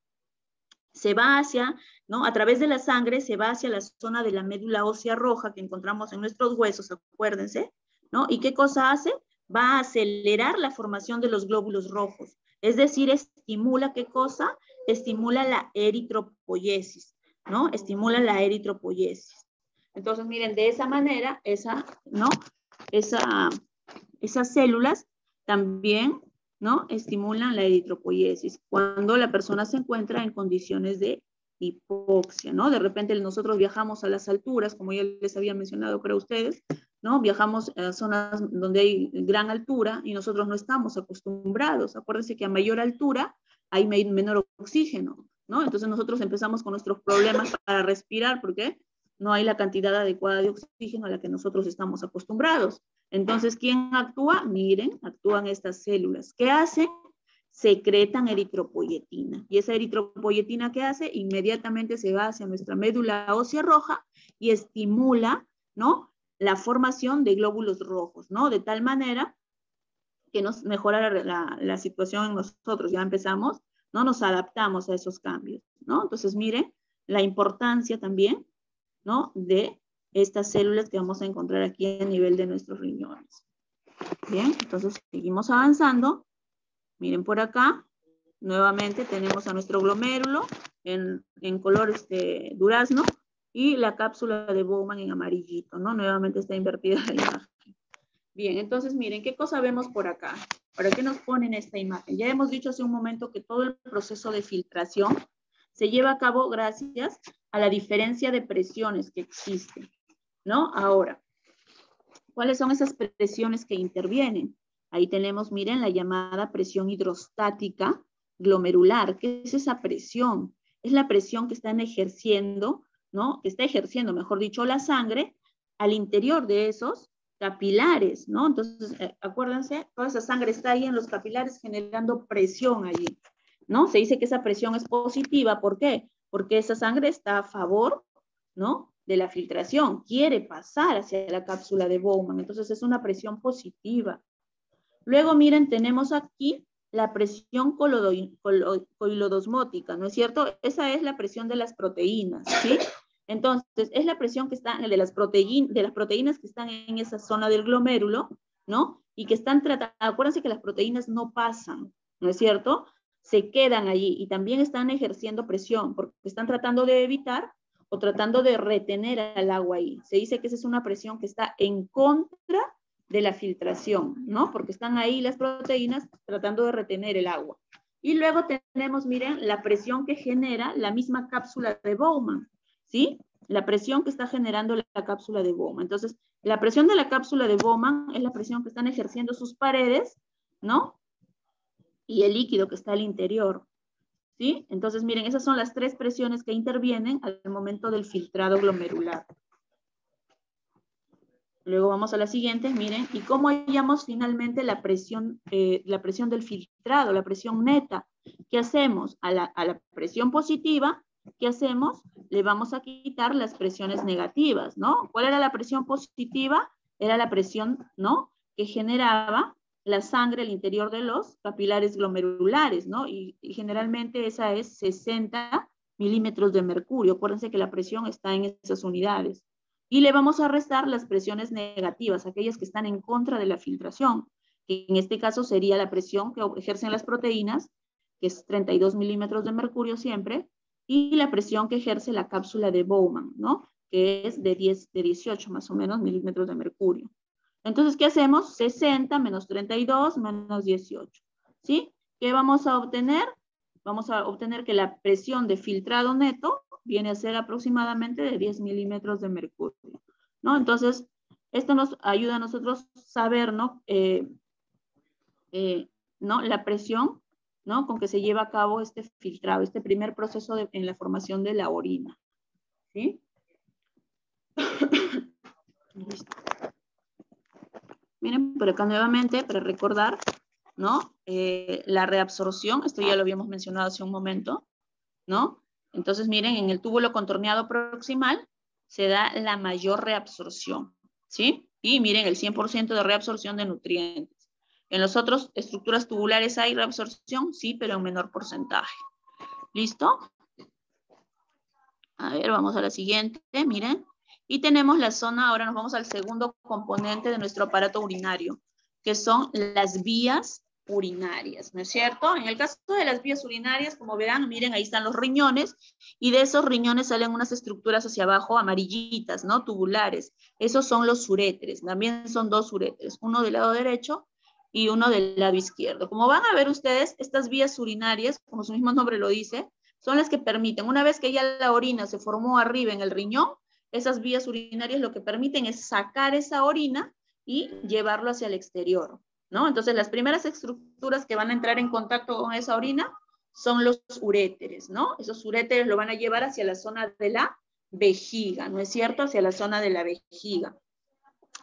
se va hacia, ¿no? A través de la sangre se va hacia la zona de la médula ósea roja que encontramos en nuestros huesos, acuérdense, ¿no? ¿Y qué cosa hace? Va a acelerar la formación de los glóbulos rojos. Es decir, estimula, ¿qué cosa? Estimula la eritropoiesis, ¿no? Estimula la eritropoiesis. Entonces, miren, de esa manera, ¿no? Esas células también, ¿no? Estimulan la eritropoiesis cuando la persona se encuentra en condiciones de hipoxia, ¿no? De repente nosotros viajamos a las alturas, como ya les había mencionado, creo ustedes, ¿no? Viajamos a zonas donde hay gran altura y nosotros no estamos acostumbrados. Acuérdense que a mayor altura hay menor oxígeno, ¿no? Entonces nosotros empezamos con nuestros problemas para respirar porque no hay la cantidad adecuada de oxígeno a la que nosotros estamos acostumbrados. Entonces, ¿quién actúa? Miren, actúan estas células. ¿Qué hacen? Secretan eritropoyetina. ¿Y esa eritropoyetina qué hace? Inmediatamente se va hacia nuestra médula ósea roja y estimula, ¿no? La formación de glóbulos rojos, ¿no? De tal manera que nos mejora la situación en nosotros. Ya empezamos, ¿no? Nos adaptamos a esos cambios, ¿no? Entonces, miren la importancia también, ¿no? De estas células que vamos a encontrar aquí a nivel de nuestros riñones. Bien, entonces seguimos avanzando. Miren por acá, nuevamente tenemos a nuestro glomérulo en color durazno y la cápsula de Bowman en amarillito, ¿no? Nuevamente está invertida la imagen. Bien, entonces miren, ¿qué cosa vemos por acá? ¿Para qué nos ponen esta imagen? Ya hemos dicho hace un momento que todo el proceso de filtración se lleva a cabo gracias a la diferencia de presiones que existen, ¿no? Ahora, ¿cuáles son esas presiones que intervienen? Ahí tenemos, miren, la llamada presión hidrostática glomerular. ¿Qué es esa presión? Es la presión que están ejerciendo, ¿no? Que está ejerciendo, mejor dicho, la sangre al interior de esos capilares, ¿no? Entonces, acuérdense, toda esa sangre está ahí en los capilares generando presión allí, ¿no? Se dice que esa presión es positiva. ¿Por qué? Porque esa sangre está a favor, ¿no? De la filtración, quiere pasar hacia la cápsula de Bowman, entonces es una presión positiva. Luego, miren, tenemos aquí la presión coilodosmótica, ¿no es cierto? Esa es la presión de las proteínas, ¿sí? Entonces, es la presión que está de las proteínas que están en esa zona del glomérulo, ¿no? Y que están tratando, acuérdense que las proteínas no pasan, ¿no es cierto? Se quedan allí y también están ejerciendo presión porque están tratando de evitar o tratando de retener al agua ahí. Se dice que esa es una presión que está en contra de la filtración, ¿no? Porque están ahí las proteínas tratando de retener el agua. Y luego tenemos, miren, la presión que genera la misma cápsula de Bowman, ¿sí? La presión que está generando la cápsula de Bowman. Entonces, la presión de la cápsula de Bowman es la presión que están ejerciendo sus paredes, ¿no? Y el líquido que está al interior, ¿sí? Entonces, miren, esas son las tres presiones que intervienen al momento del filtrado glomerular. Luego vamos a la siguiente, miren, y cómo hallamos finalmente la presión del filtrado, la presión neta. ¿Qué hacemos? A la presión positiva, ¿qué hacemos? Le vamos a quitar las presiones negativas, ¿no? ¿Cuál era la presión positiva? Era la presión, ¿no? Que generaba la sangre al interior de los capilares glomerulares, ¿no? Y generalmente esa es 60 milímetros de mercurio. Acuérdense que la presión está en esas unidades. Y le vamos a restar las presiones negativas, aquellas que están en contra de la filtración, que en este caso sería la presión que ejercen las proteínas, que es 32 milímetros de mercurio siempre, y la presión que ejerce la cápsula de Bowman, ¿no? Que es de 18 más o menos milímetros de mercurio. Entonces, ¿qué hacemos? 60 menos 32 menos 18, ¿sí? ¿Qué vamos a obtener? Vamos a obtener que la presión de filtrado neto viene a ser aproximadamente de 10 milímetros de mercurio, ¿no? Entonces, esto nos ayuda a nosotros saber, ¿no? ¿No? La presión, ¿no? Con que se lleva a cabo este filtrado, este primer proceso en la formación de la orina, ¿sí? Listo. Miren, por acá nuevamente, para recordar, ¿no? La reabsorción, esto ya lo habíamos mencionado hace un momento, ¿no? Entonces, miren, en el túbulo contorneado proximal se da la mayor reabsorción, ¿sí? Y miren, el 100% de reabsorción de nutrientes. En las otras estructuras tubulares hay reabsorción, sí, pero en menor porcentaje. ¿Listo? A ver, vamos a la siguiente, miren. Y tenemos la zona, ahora nos vamos al segundo componente de nuestro aparato urinario, que son las vías urinarias, ¿no es cierto? En el caso de las vías urinarias, como verán, miren, ahí están los riñones, y de esos riñones salen unas estructuras hacia abajo amarillitas, ¿no? Tubulares. Esos son los uréteres, también son dos uréteres, uno del lado derecho y uno del lado izquierdo. Como van a ver ustedes, estas vías urinarias, como su mismo nombre lo dice, son las que permiten, una vez que ya la orina se formó arriba en el riñón, esas vías urinarias lo que permiten es sacar esa orina y llevarlo hacia el exterior, ¿no? Entonces, las primeras estructuras que van a entrar en contacto con esa orina son los uréteres, ¿no? Esos uréteres lo van a llevar hacia la zona de la vejiga, ¿no es cierto? Hacia la zona de la vejiga.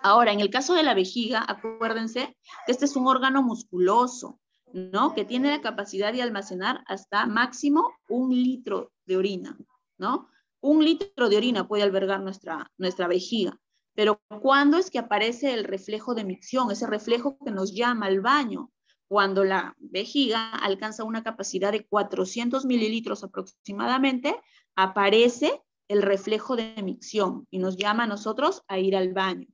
Ahora, en el caso de la vejiga, acuérdense que este es un órgano musculoso, ¿no? Que tiene la capacidad de almacenar hasta máximo 1 litro de orina, ¿no? 1 litro de orina puede albergar nuestra vejiga. Pero ¿cuándo es que aparece el reflejo de micción? Ese reflejo que nos llama al baño. Cuando la vejiga alcanza una capacidad de 400 mililitros aproximadamente, aparece el reflejo de micción y nos llama a nosotros a ir al baño.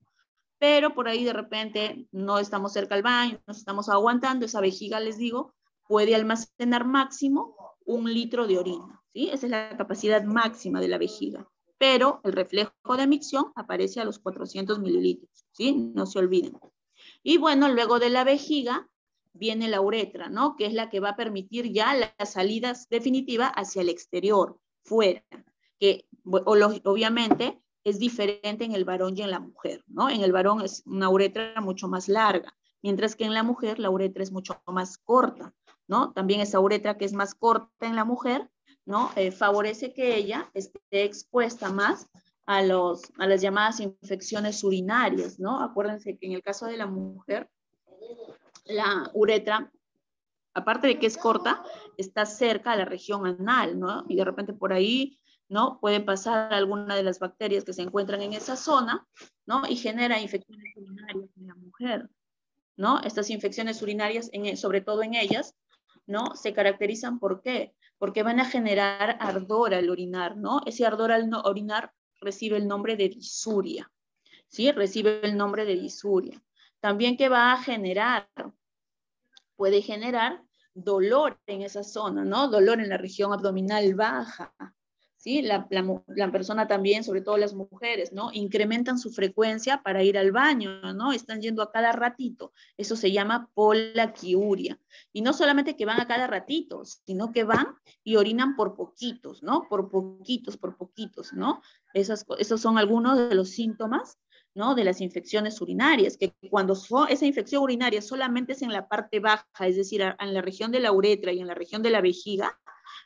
Pero por ahí de repente no estamos cerca al baño, nos estamos aguantando, esa vejiga, les digo, puede almacenar máximo 1 litro de orina, ¿sí? Esa es la capacidad máxima de la vejiga. Pero el reflejo de micción aparece a los 400 mililitros, ¿sí? No se olviden. Y bueno, luego de la vejiga viene la uretra, ¿no? Que es la que va a permitir ya la salida definitiva hacia el exterior, fuera. Que obviamente es diferente en el varón y en la mujer, ¿no? En el varón es una uretra mucho más larga, mientras que en la mujer la uretra es mucho más corta, ¿no? También esa uretra que es más corta en la mujer, ¿no? Favorece que ella esté expuesta más a las llamadas infecciones urinarias, ¿no? Acuérdense que en el caso de la mujer, la uretra, aparte de que es corta, está cerca a la región anal, ¿no? Y de repente por ahí, ¿no? Puede pasar alguna de las bacterias que se encuentran en esa zona, ¿no? Y genera infecciones urinarias en la mujer, ¿no? Estas infecciones urinarias, sobre todo en ellas, ¿no? Se caracterizan ¿por qué? Porque van a generar ardor al orinar, ¿no? Ese ardor al orinar recibe el nombre de disuria, ¿sí? Recibe el nombre de disuria. También que va a generar, puede generar dolor en esa zona, ¿no? Dolor en la región abdominal baja, ¿sí? La persona también, sobre todo las mujeres, ¿no? Incrementan su frecuencia para ir al baño, ¿no? Están yendo a cada ratito. Eso se llama polaquiuria. Y no solamente que van a cada ratito, sino que van y orinan por poquitos, ¿no? Por poquitos, ¿no? Esos son algunos de los síntomas, ¿no? De las infecciones urinarias, que cuando esa infección urinaria solamente es en la parte baja, es decir, en la región de la uretra y en la región de la vejiga,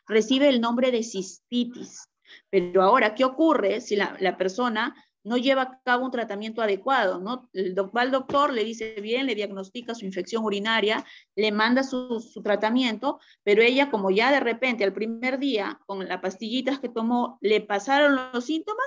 recibe el nombre de cistitis. Pero ahora, ¿qué ocurre si la persona no lleva a cabo un tratamiento adecuado, ¿no? Va al doctor, le dice bien, le diagnostica su infección urinaria, le manda su tratamiento, pero ella, como ya de repente al primer día, con las pastillitas que tomó, le pasaron los síntomas,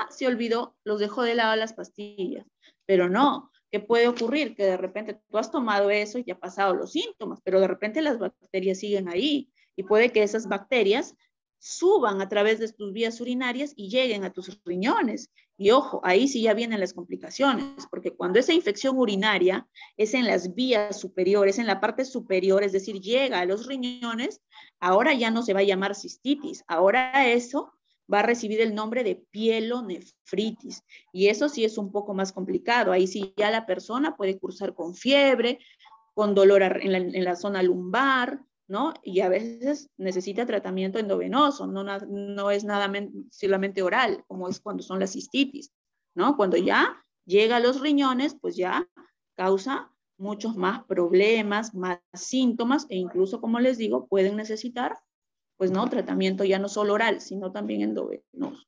se olvidó, los dejó de lado las pastillas. Pero no, ¿qué puede ocurrir? Que de repente tú has tomado eso y te ha pasado los síntomas, pero de repente las bacterias siguen ahí y puede que esas bacterias suban a través de tus vías urinarias y lleguen a tus riñones. Y ojo, ahí sí ya vienen las complicaciones, porque cuando esa infección urinaria es en las vías superiores, en la parte superior, es decir, llega a los riñones, ahora ya no se va a llamar cistitis, ahora eso va a recibir el nombre de pielonefritis. Y eso sí es un poco más complicado. Ahí sí ya la persona puede cursar con fiebre, con dolor en la zona lumbar, ¿no? Y a veces necesita tratamiento endovenoso, no es nada solamente oral, como es cuando son las cistitis, ¿no? Cuando ya llega a los riñones, pues ya causa muchos más problemas, más síntomas, e incluso, como les digo, pueden necesitar, pues, ¿no? Tratamiento ya no solo oral, sino también endovenoso.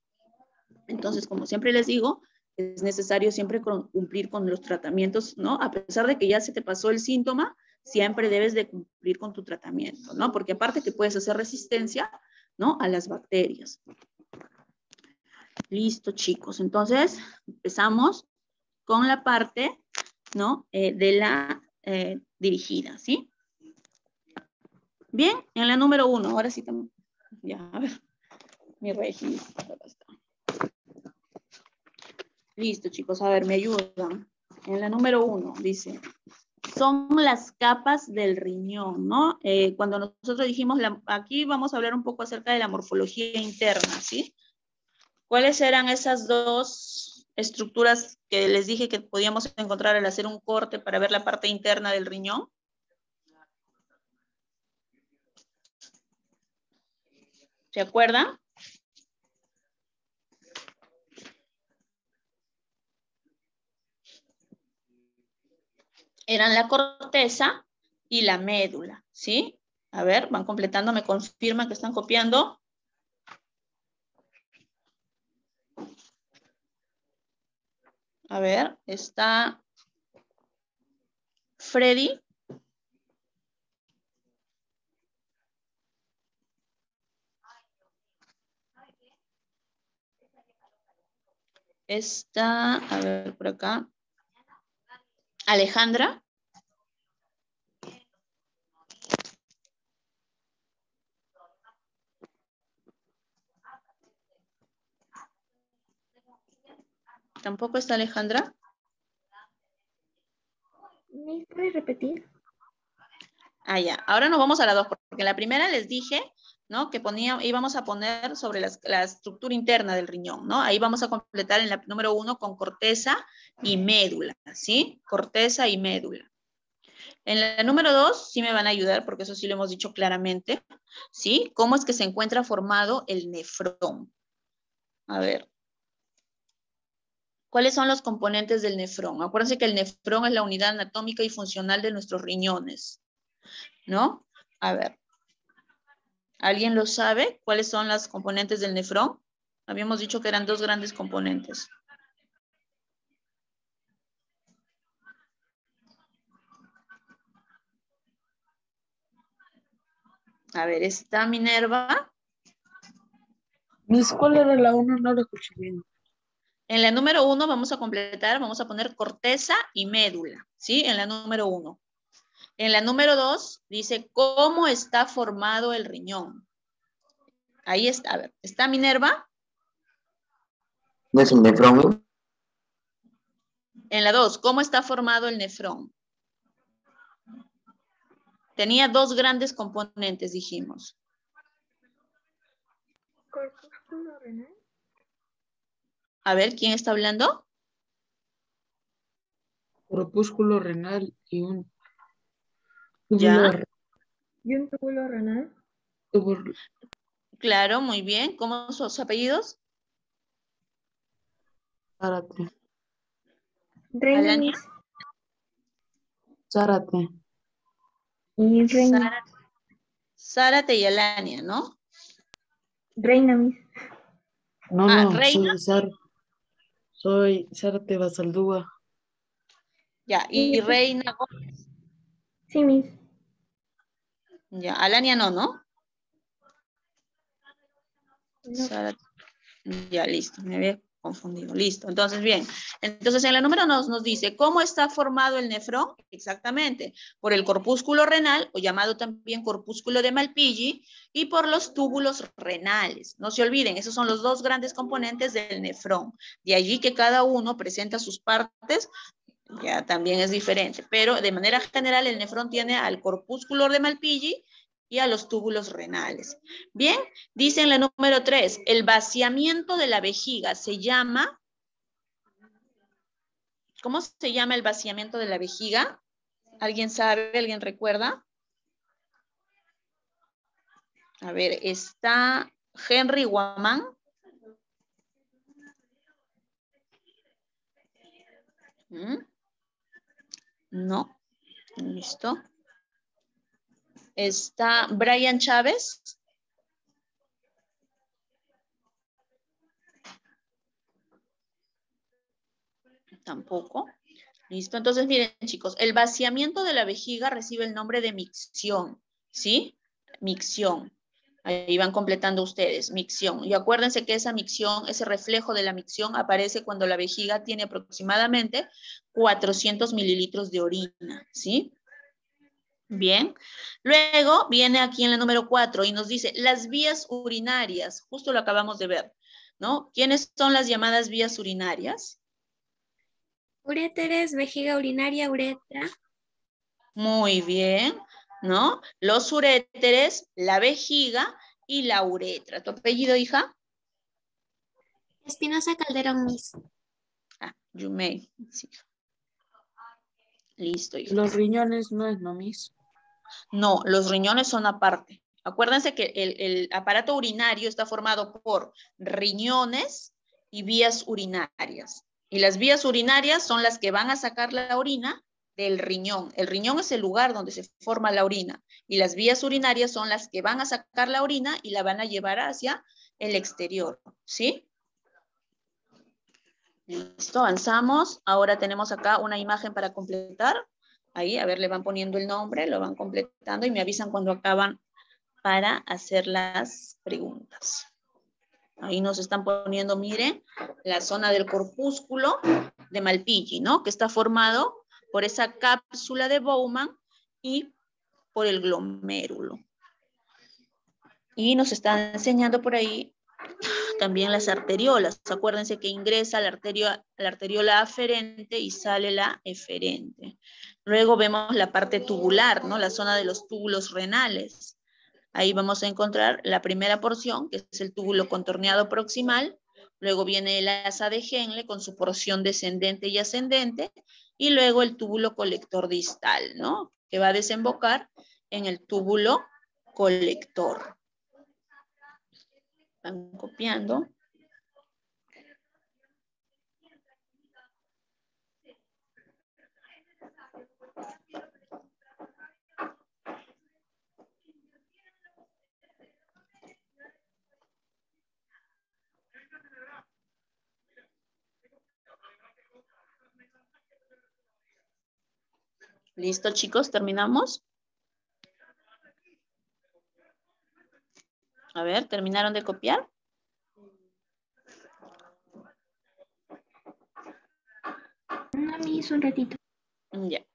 Entonces, como siempre les digo, es necesario siempre cumplir con los tratamientos, ¿no? A pesar de que ya se te pasó el síntoma, siempre debes de cumplir con tu tratamiento, ¿no? Porque aparte que puedes hacer resistencia, ¿no? A las bacterias. Listo, chicos. Entonces, empezamos con la parte, ¿no? De la dirigida, ¿sí? Bien, en la número 1, ahora sí también. Ya, a ver. Mi registro, acá está. Listo, chicos, a ver, me ayudan. En la número 1 dice, son las capas del riñón, ¿no? Cuando nosotros dijimos, aquí vamos a hablar un poco acerca de la morfología interna, ¿sí? ¿Cuáles eran esas dos estructuras que les dije que podíamos encontrar al hacer un corte para ver la parte interna del riñón? ¿Se acuerdan? Eran la corteza y la médula, ¿sí? A ver, van completando, me confirman que están copiando. A ver, está Freddy. Está, a ver, por acá. Alejandra. ¿Tampoco está Alejandra? ¿Me puedes repetir? Ah, ya. Ahora nos vamos a la 2, porque en la primera les dije, ¿no? Que íbamos a poner sobre la estructura interna del riñón, ¿no? Ahí vamos a completar en la número 1 con corteza y médula, ¿sí? Corteza y médula. En la número 2 sí me van a ayudar, porque eso sí lo hemos dicho claramente, ¿sí? ¿Cómo es que se encuentra formado el nefrón? A ver. ¿Cuáles son los componentes del nefrón? Acuérdense que el nefrón es la unidad anatómica y funcional de nuestros riñones, ¿no? A ver. ¿Alguien lo sabe? ¿Cuáles son las componentes del nefrón? Habíamos dicho que eran dos grandes componentes. A ver, está Minerva. Miss, ¿cuál era la 1? No lo escuché bien. En la número 1 vamos a completar, vamos a poner corteza y médula, ¿sí? En la número 1. En la número 2 dice cómo está formado el riñón. Ahí está, a ver, ¿está Minerva? ¿No es el nefrón? En la 2, ¿cómo está formado el nefrón? Tenía dos grandes componentes, dijimos. Corpúsculo renal. A ver, ¿quién está hablando? Corpúsculo renal y un ¿Ya? túbulo, ¿Y un túbulo renal? túbulo- Claro, muy bien. ¿Cómo son sus apellidos? Zárate, Reina Alania. Miss. Zárate. Y Reina. Zárate y Alania, ¿no? Reina Miss. No, Ah, no, Reina. soy Zárate Basaldúa. Ya, Y y Reina Gómez. sí, Miss. Ya, Alania no. No. Zárate. Ya, listo, me había confundido. Listo, entonces, bien. Entonces, en la número nos dice, ¿cómo está formado el nefrón? Exactamente, por el corpúsculo renal, o llamado también corpúsculo de Malpighi, y por los túbulos renales. No se olviden, esos son los dos grandes componentes del nefrón. De allí que cada uno presenta sus partes, ya también es diferente, pero de manera general el nefrón tiene al corpúsculo de Malpighi y a los túbulos renales. Bien, dice en la número 3, el vaciamiento de la vejiga se llama, ¿cómo se llama el vaciamiento de la vejiga? ¿Alguien sabe? ¿Alguien recuerda? A ver, está Henry Guamán. No. Listo. Está Brian Chávez. Tampoco. Listo. Entonces, miren, chicos, el vaciamiento de la vejiga recibe el nombre de micción, ¿sí? Micción. Ahí van completando ustedes, micción. Y acuérdense que esa micción, ese reflejo de la micción aparece cuando la vejiga tiene aproximadamente 400 mililitros de orina, ¿sí? Bien. Luego viene aquí en el número 4 y nos dice las vías urinarias. Justo lo acabamos de ver, ¿no? ¿Quiénes son las llamadas vías urinarias? Uréteres, vejiga urinaria, uretra. Muy bien, ¿no? Los uréteres, la vejiga y la uretra. ¿Tu apellido, hija? Espinosa Calderón, Miss. Ah, Yumei. Sí. Listo, hija. Los riñones no es, ¿no, Miss? No, los riñones son aparte. Acuérdense que el aparato urinario está formado por riñones y vías urinarias. Y las vías urinarias son las que van a sacar la orina del riñón. El riñón es el lugar donde se forma la orina. Y las vías urinarias son las que van a sacar la orina y la van a llevar hacia el exterior. ¿Sí? Listo, avanzamos. Ahora tenemos acá una imagen para completar. Ahí, a ver, le van poniendo el nombre, lo van completando y me avisan cuando acaban para hacer las preguntas. Ahí nos están poniendo, miren, la zona del corpúsculo de Malpighi, ¿no? Que está formado por esa cápsula de Bowman y por el glomérulo. Y nos están enseñando por ahí también las arteriolas. Acuérdense que ingresa la arteriola aferente y sale la eferente. Luego vemos la parte tubular, ¿no? La zona de los túbulos renales. Ahí vamos a encontrar la primera porción, que es el túbulo contorneado proximal. Luego viene el asa de Henle con su porción descendente y ascendente. Y luego el túbulo colector distal, ¿no? Que va a desembocar en el túbulo colector. Van copiando. ¿Listo, chicos? ¿Terminamos? A ver, ¿terminaron de copiar? No, Miss, un ratito. Ya.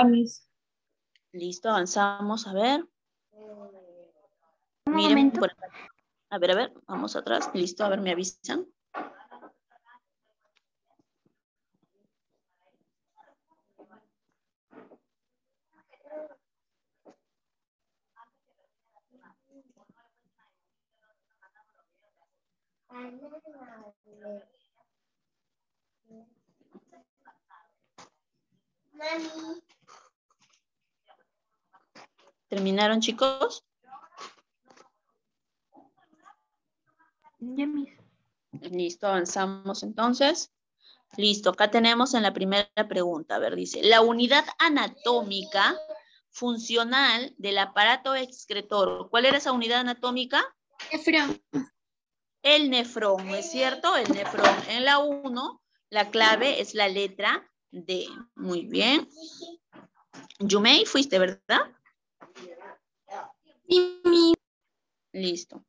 Miss. Listo, avanzamos. A ver. Un Miren momento. por acá. A ver, vamos atrás. Listo, a ver, me avisan. ¿Terminaron, chicos? Ya, Miss. Listo, avanzamos entonces. Listo, acá tenemos en la primera pregunta. A ver, dice, la unidad anatómica funcional del aparato excretor. ¿Cuál era esa unidad anatómica? Nefrón. El nefrón, ¿no es cierto? El nefrón. En la 1, la clave es la letra D. Muy bien. Yumei, fuiste, ¿verdad? Sí, Miss. Listo.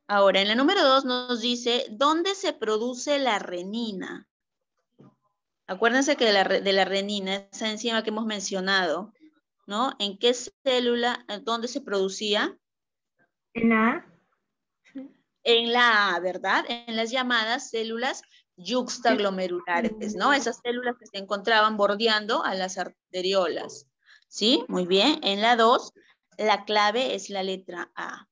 Ahora, en la número 2 nos dice, ¿dónde se produce la renina? Acuérdense que de la renina, esa enzima que hemos mencionado, ¿no? ¿En qué célula, dónde se producía? En la A. En la A, ¿verdad? En las llamadas células yuxtaglomerulares, ¿no? Esas células que se encontraban bordeando a las arteriolas, ¿sí? Muy bien. En la 2, la clave es la letra A.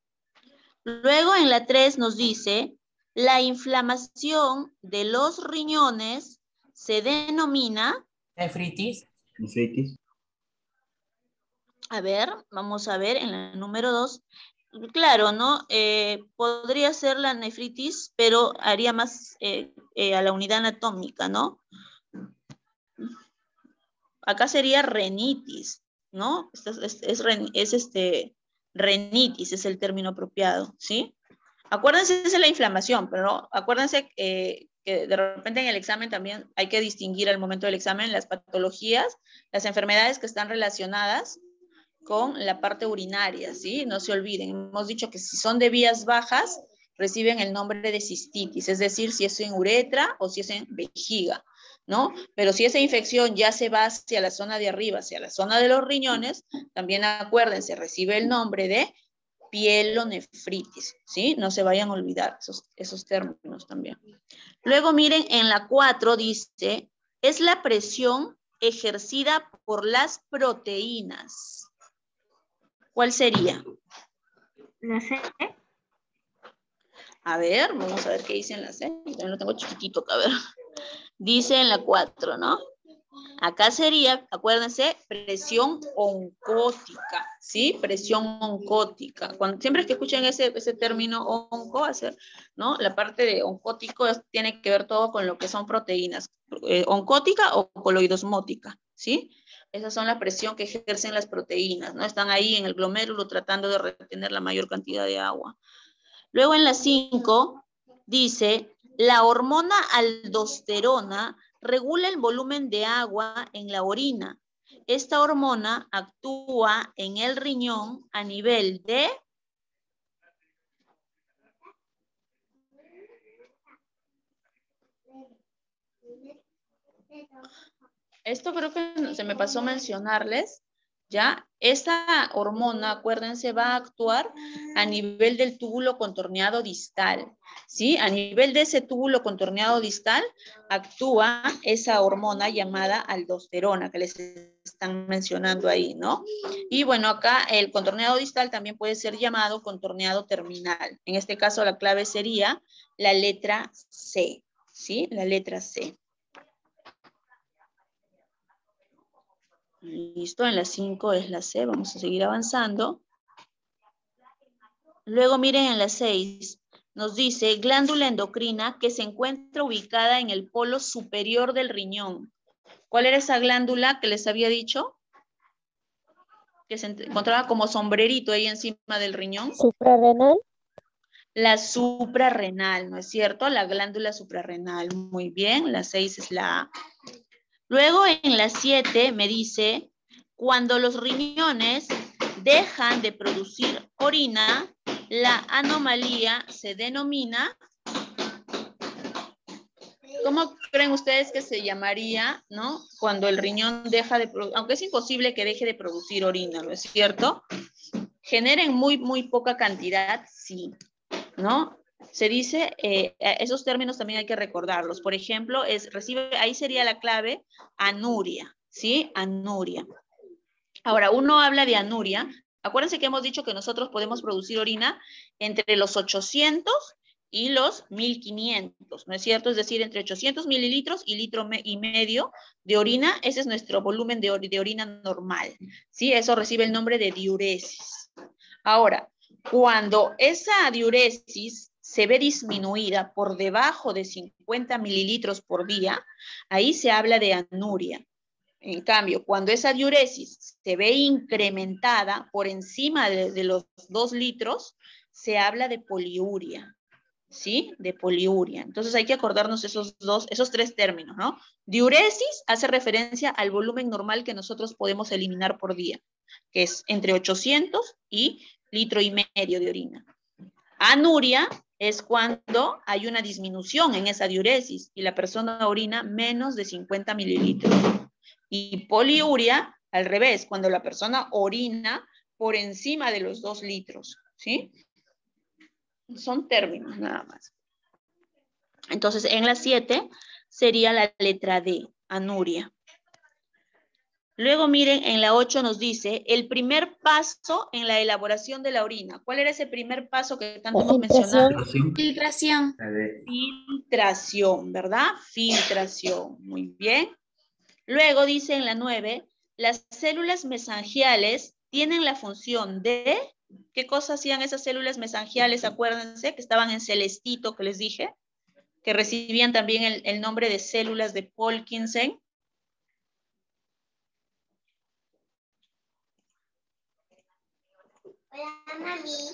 Luego en la 3 nos dice, la inflamación de los riñones se denomina... Nefritis. Nefritis. A ver, vamos a ver en la número 2. Claro, ¿no? Podría ser la nefritis, pero haría más a la unidad anatómica, ¿no? Acá sería renitis, ¿no? Renitis es el término apropiado, ¿sí? Acuérdense, esa es la inflamación, pero acuérdense que de repente en el examen también hay que distinguir al momento del examen las patologías, las enfermedades que están relacionadas con la parte urinaria, ¿sí? No se olviden, hemos dicho que si son de vías bajas, reciben el nombre de cistitis, es decir, si es en uretra o si es en vejiga, ¿no? Pero si esa infección ya se va hacia la zona de arriba, hacia la zona de los riñones, también acuérdense, recibe el nombre de pielonefritis, ¿sí? No se vayan a olvidar esos términos también. Luego miren, en la 4 dice, es la presión ejercida por las proteínas. ¿Cuál sería? La C. A ver, vamos a ver qué dice en la C. Yo también lo tengo chiquitito acá, a ver. Dice en la 4, ¿no? Acá sería, acuérdense, presión oncótica, ¿sí? Presión oncótica. Siempre que escuchen ese término onco, ¿no? La parte de oncótico tiene que ver todo con lo que son proteínas, oncótica o coloidosmótica, ¿sí? Esas son la presión que ejercen las proteínas, ¿no? Están ahí en el glomérulo tratando de retener la mayor cantidad de agua. Luego en la 5 dice, la hormona aldosterona regula el volumen de agua en la orina. Esta hormona actúa en el riñón a nivel de... Esto creo que se me pasó mencionarles, ¿ya? Esta hormona, acuérdense, va a actuar a nivel del túbulo contorneado distal, ¿sí? A nivel de ese túbulo contorneado distal actúa esa hormona llamada aldosterona que les están mencionando ahí, ¿no? Y bueno, acá el contorneado distal también puede ser llamado contorneado terminal. En este caso la clave sería la letra C, ¿sí? La letra C. Listo, en la 5 es la C, vamos a seguir avanzando. Luego miren en la 6, nos dice glándula endocrina que se encuentra ubicada en el polo superior del riñón. ¿Cuál era esa glándula que les había dicho? Que se encontraba como sombrerito ahí encima del riñón. ¿Suprarrenal? La suprarrenal, ¿no es cierto? La glándula suprarrenal, muy bien, la 6 es la A. Luego en la 7 me dice, cuando los riñones dejan de producir orina, la anomalía se denomina, ¿cómo creen ustedes que se llamaría, no? Cuando el riñón deja de producir, aunque es imposible que deje de producir orina, ¿no es cierto? Generen muy poca cantidad, sí, ¿no? Se dice, esos términos también hay que recordarlos. Por ejemplo, ahí sería la clave anuria, ¿sí? Anuria. Ahora, uno habla de anuria. Acuérdense que hemos dicho que nosotros podemos producir orina entre los 800 y los 1500, ¿no es cierto? Es decir, entre 800 mililitros y litro y medio de orina. Ese es nuestro volumen de orina normal, ¿sí? Eso recibe el nombre de diuresis. Ahora, cuando esa diuresis se ve disminuida por debajo de 50 mililitros por día, ahí se habla de anuria. En cambio, cuando esa diuresis se ve incrementada por encima de los 2 litros, se habla de poliuria, ¿sí? De poliuria. Entonces hay que acordarnos esos 3 términos, ¿no? Diuresis hace referencia al volumen normal que nosotros podemos eliminar por día, que es entre 800 y litro y medio de orina. Anuria es cuando hay una disminución en esa diuresis y la persona orina menos de 50 mililitros. Y poliuria, al revés, cuando la persona orina por encima de los 2 litros, ¿sí? Son términos nada más. Entonces, en la 7 sería la letra D, anuria. Luego miren, en la 8 nos dice el primer paso en la elaboración de la orina. ¿Cuál era ese primer paso que tanto hemos mencionado? Filtración. Filtración, ¿verdad? Filtración, muy bien. Luego dice en la 9, las células mesangiales tienen la función de... ¿Qué cosa hacían esas células mesangiales? Acuérdense que estaban en celestito, que les dije, que recibían también el nombre de células de Polkinson.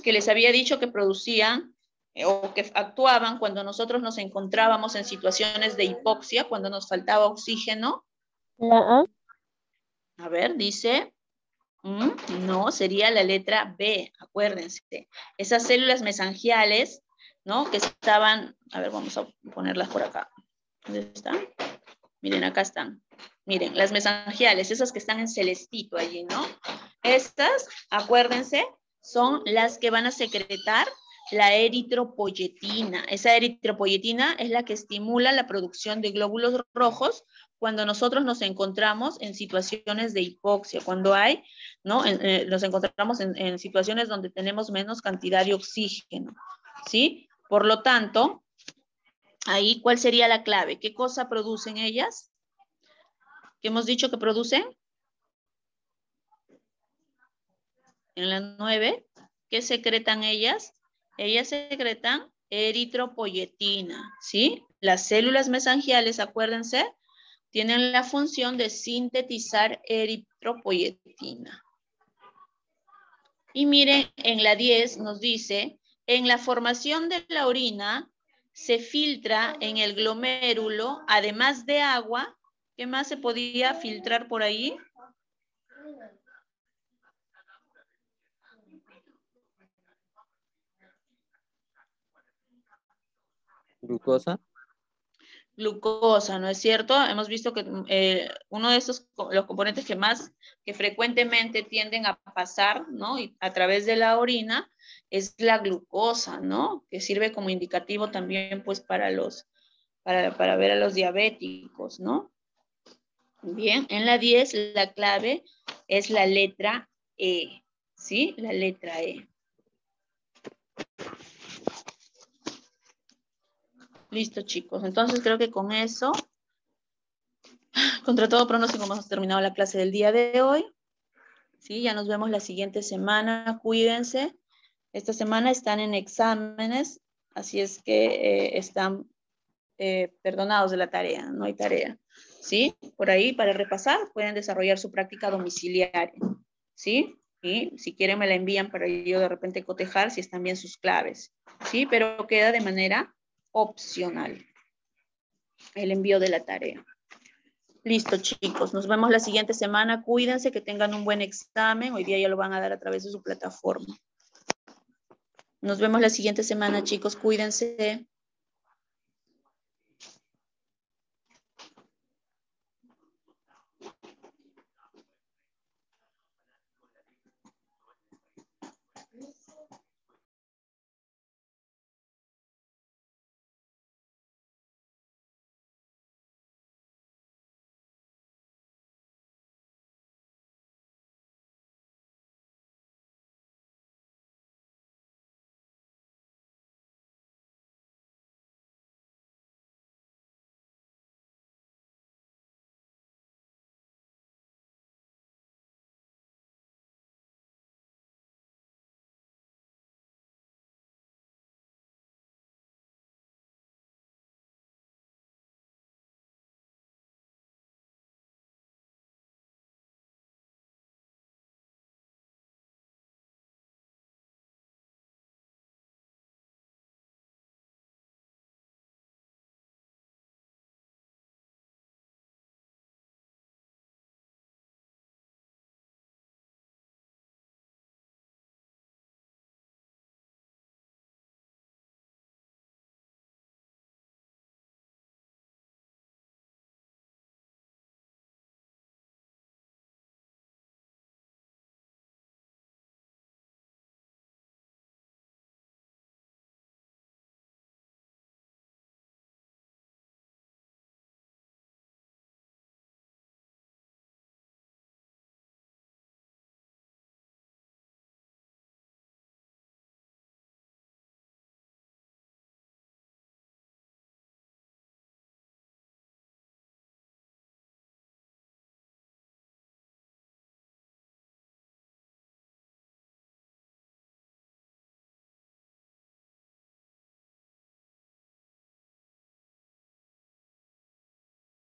Que les había dicho que producían o que actuaban cuando nosotros nos encontrábamos en situaciones de hipoxia, cuando nos faltaba oxígeno. La A. A ver, dice... no, sería la letra B, acuérdense. Esas células mesangiales, ¿no? Que estaban, a ver, vamos a ponerlas por acá. ¿Dónde están? Miren, acá están. Miren, las mesangiales, esas que están en celestito allí, ¿no? Estas, acuérdense, son las que van a secretar la eritropoyetina. Esa eritropoyetina es la que estimula la producción de glóbulos rojos cuando nosotros nos encontramos en situaciones de hipoxia, cuando hay, ¿no? Nos encontramos en situaciones donde tenemos menos cantidad de oxígeno, ¿sí? Por lo tanto, ahí, ¿cuál sería la clave? ¿Qué cosa producen ellas? ¿Qué hemos dicho que producen? En la 9, ¿qué secretan ellas? Ellas secretan eritropoyetina, ¿sí? Las células mesangiales, acuérdense, tienen la función de sintetizar eritropoyetina. Y miren, en la 10 nos dice, en la formación de la orina se filtra en el glomérulo, además de agua, ¿qué más se podía filtrar por ahí? Glucosa. Glucosa, ¿no es cierto? Hemos visto que uno de esos, los componentes que frecuentemente tienden a pasar, ¿no? Y a través de la orina, es la glucosa, ¿no? Que sirve como indicativo también, pues, para ver a los diabéticos, ¿no? Bien, en la 10, la clave es la letra E, ¿sí? La letra E. Listo, chicos. Entonces creo que con eso, contra todo pronóstico, hemos terminado la clase del día de hoy. Sí, ya nos vemos la siguiente semana. Cuídense. Esta semana están en exámenes, así es que están perdonados de la tarea. No hay tarea. ¿Sí? Por ahí, para repasar, pueden desarrollar su práctica domiciliaria. ¿Sí? Y si quieren me la envían para yo de repente cotejar si están bien sus claves. ¿Sí? Pero queda de manera opcional el envío de la tarea. Listo, chicos. Nos vemos la siguiente semana. Cuídense, que tengan un buen examen. Hoy día ya lo van a dar a través de su plataforma. Nos vemos la siguiente semana, chicos. Cuídense.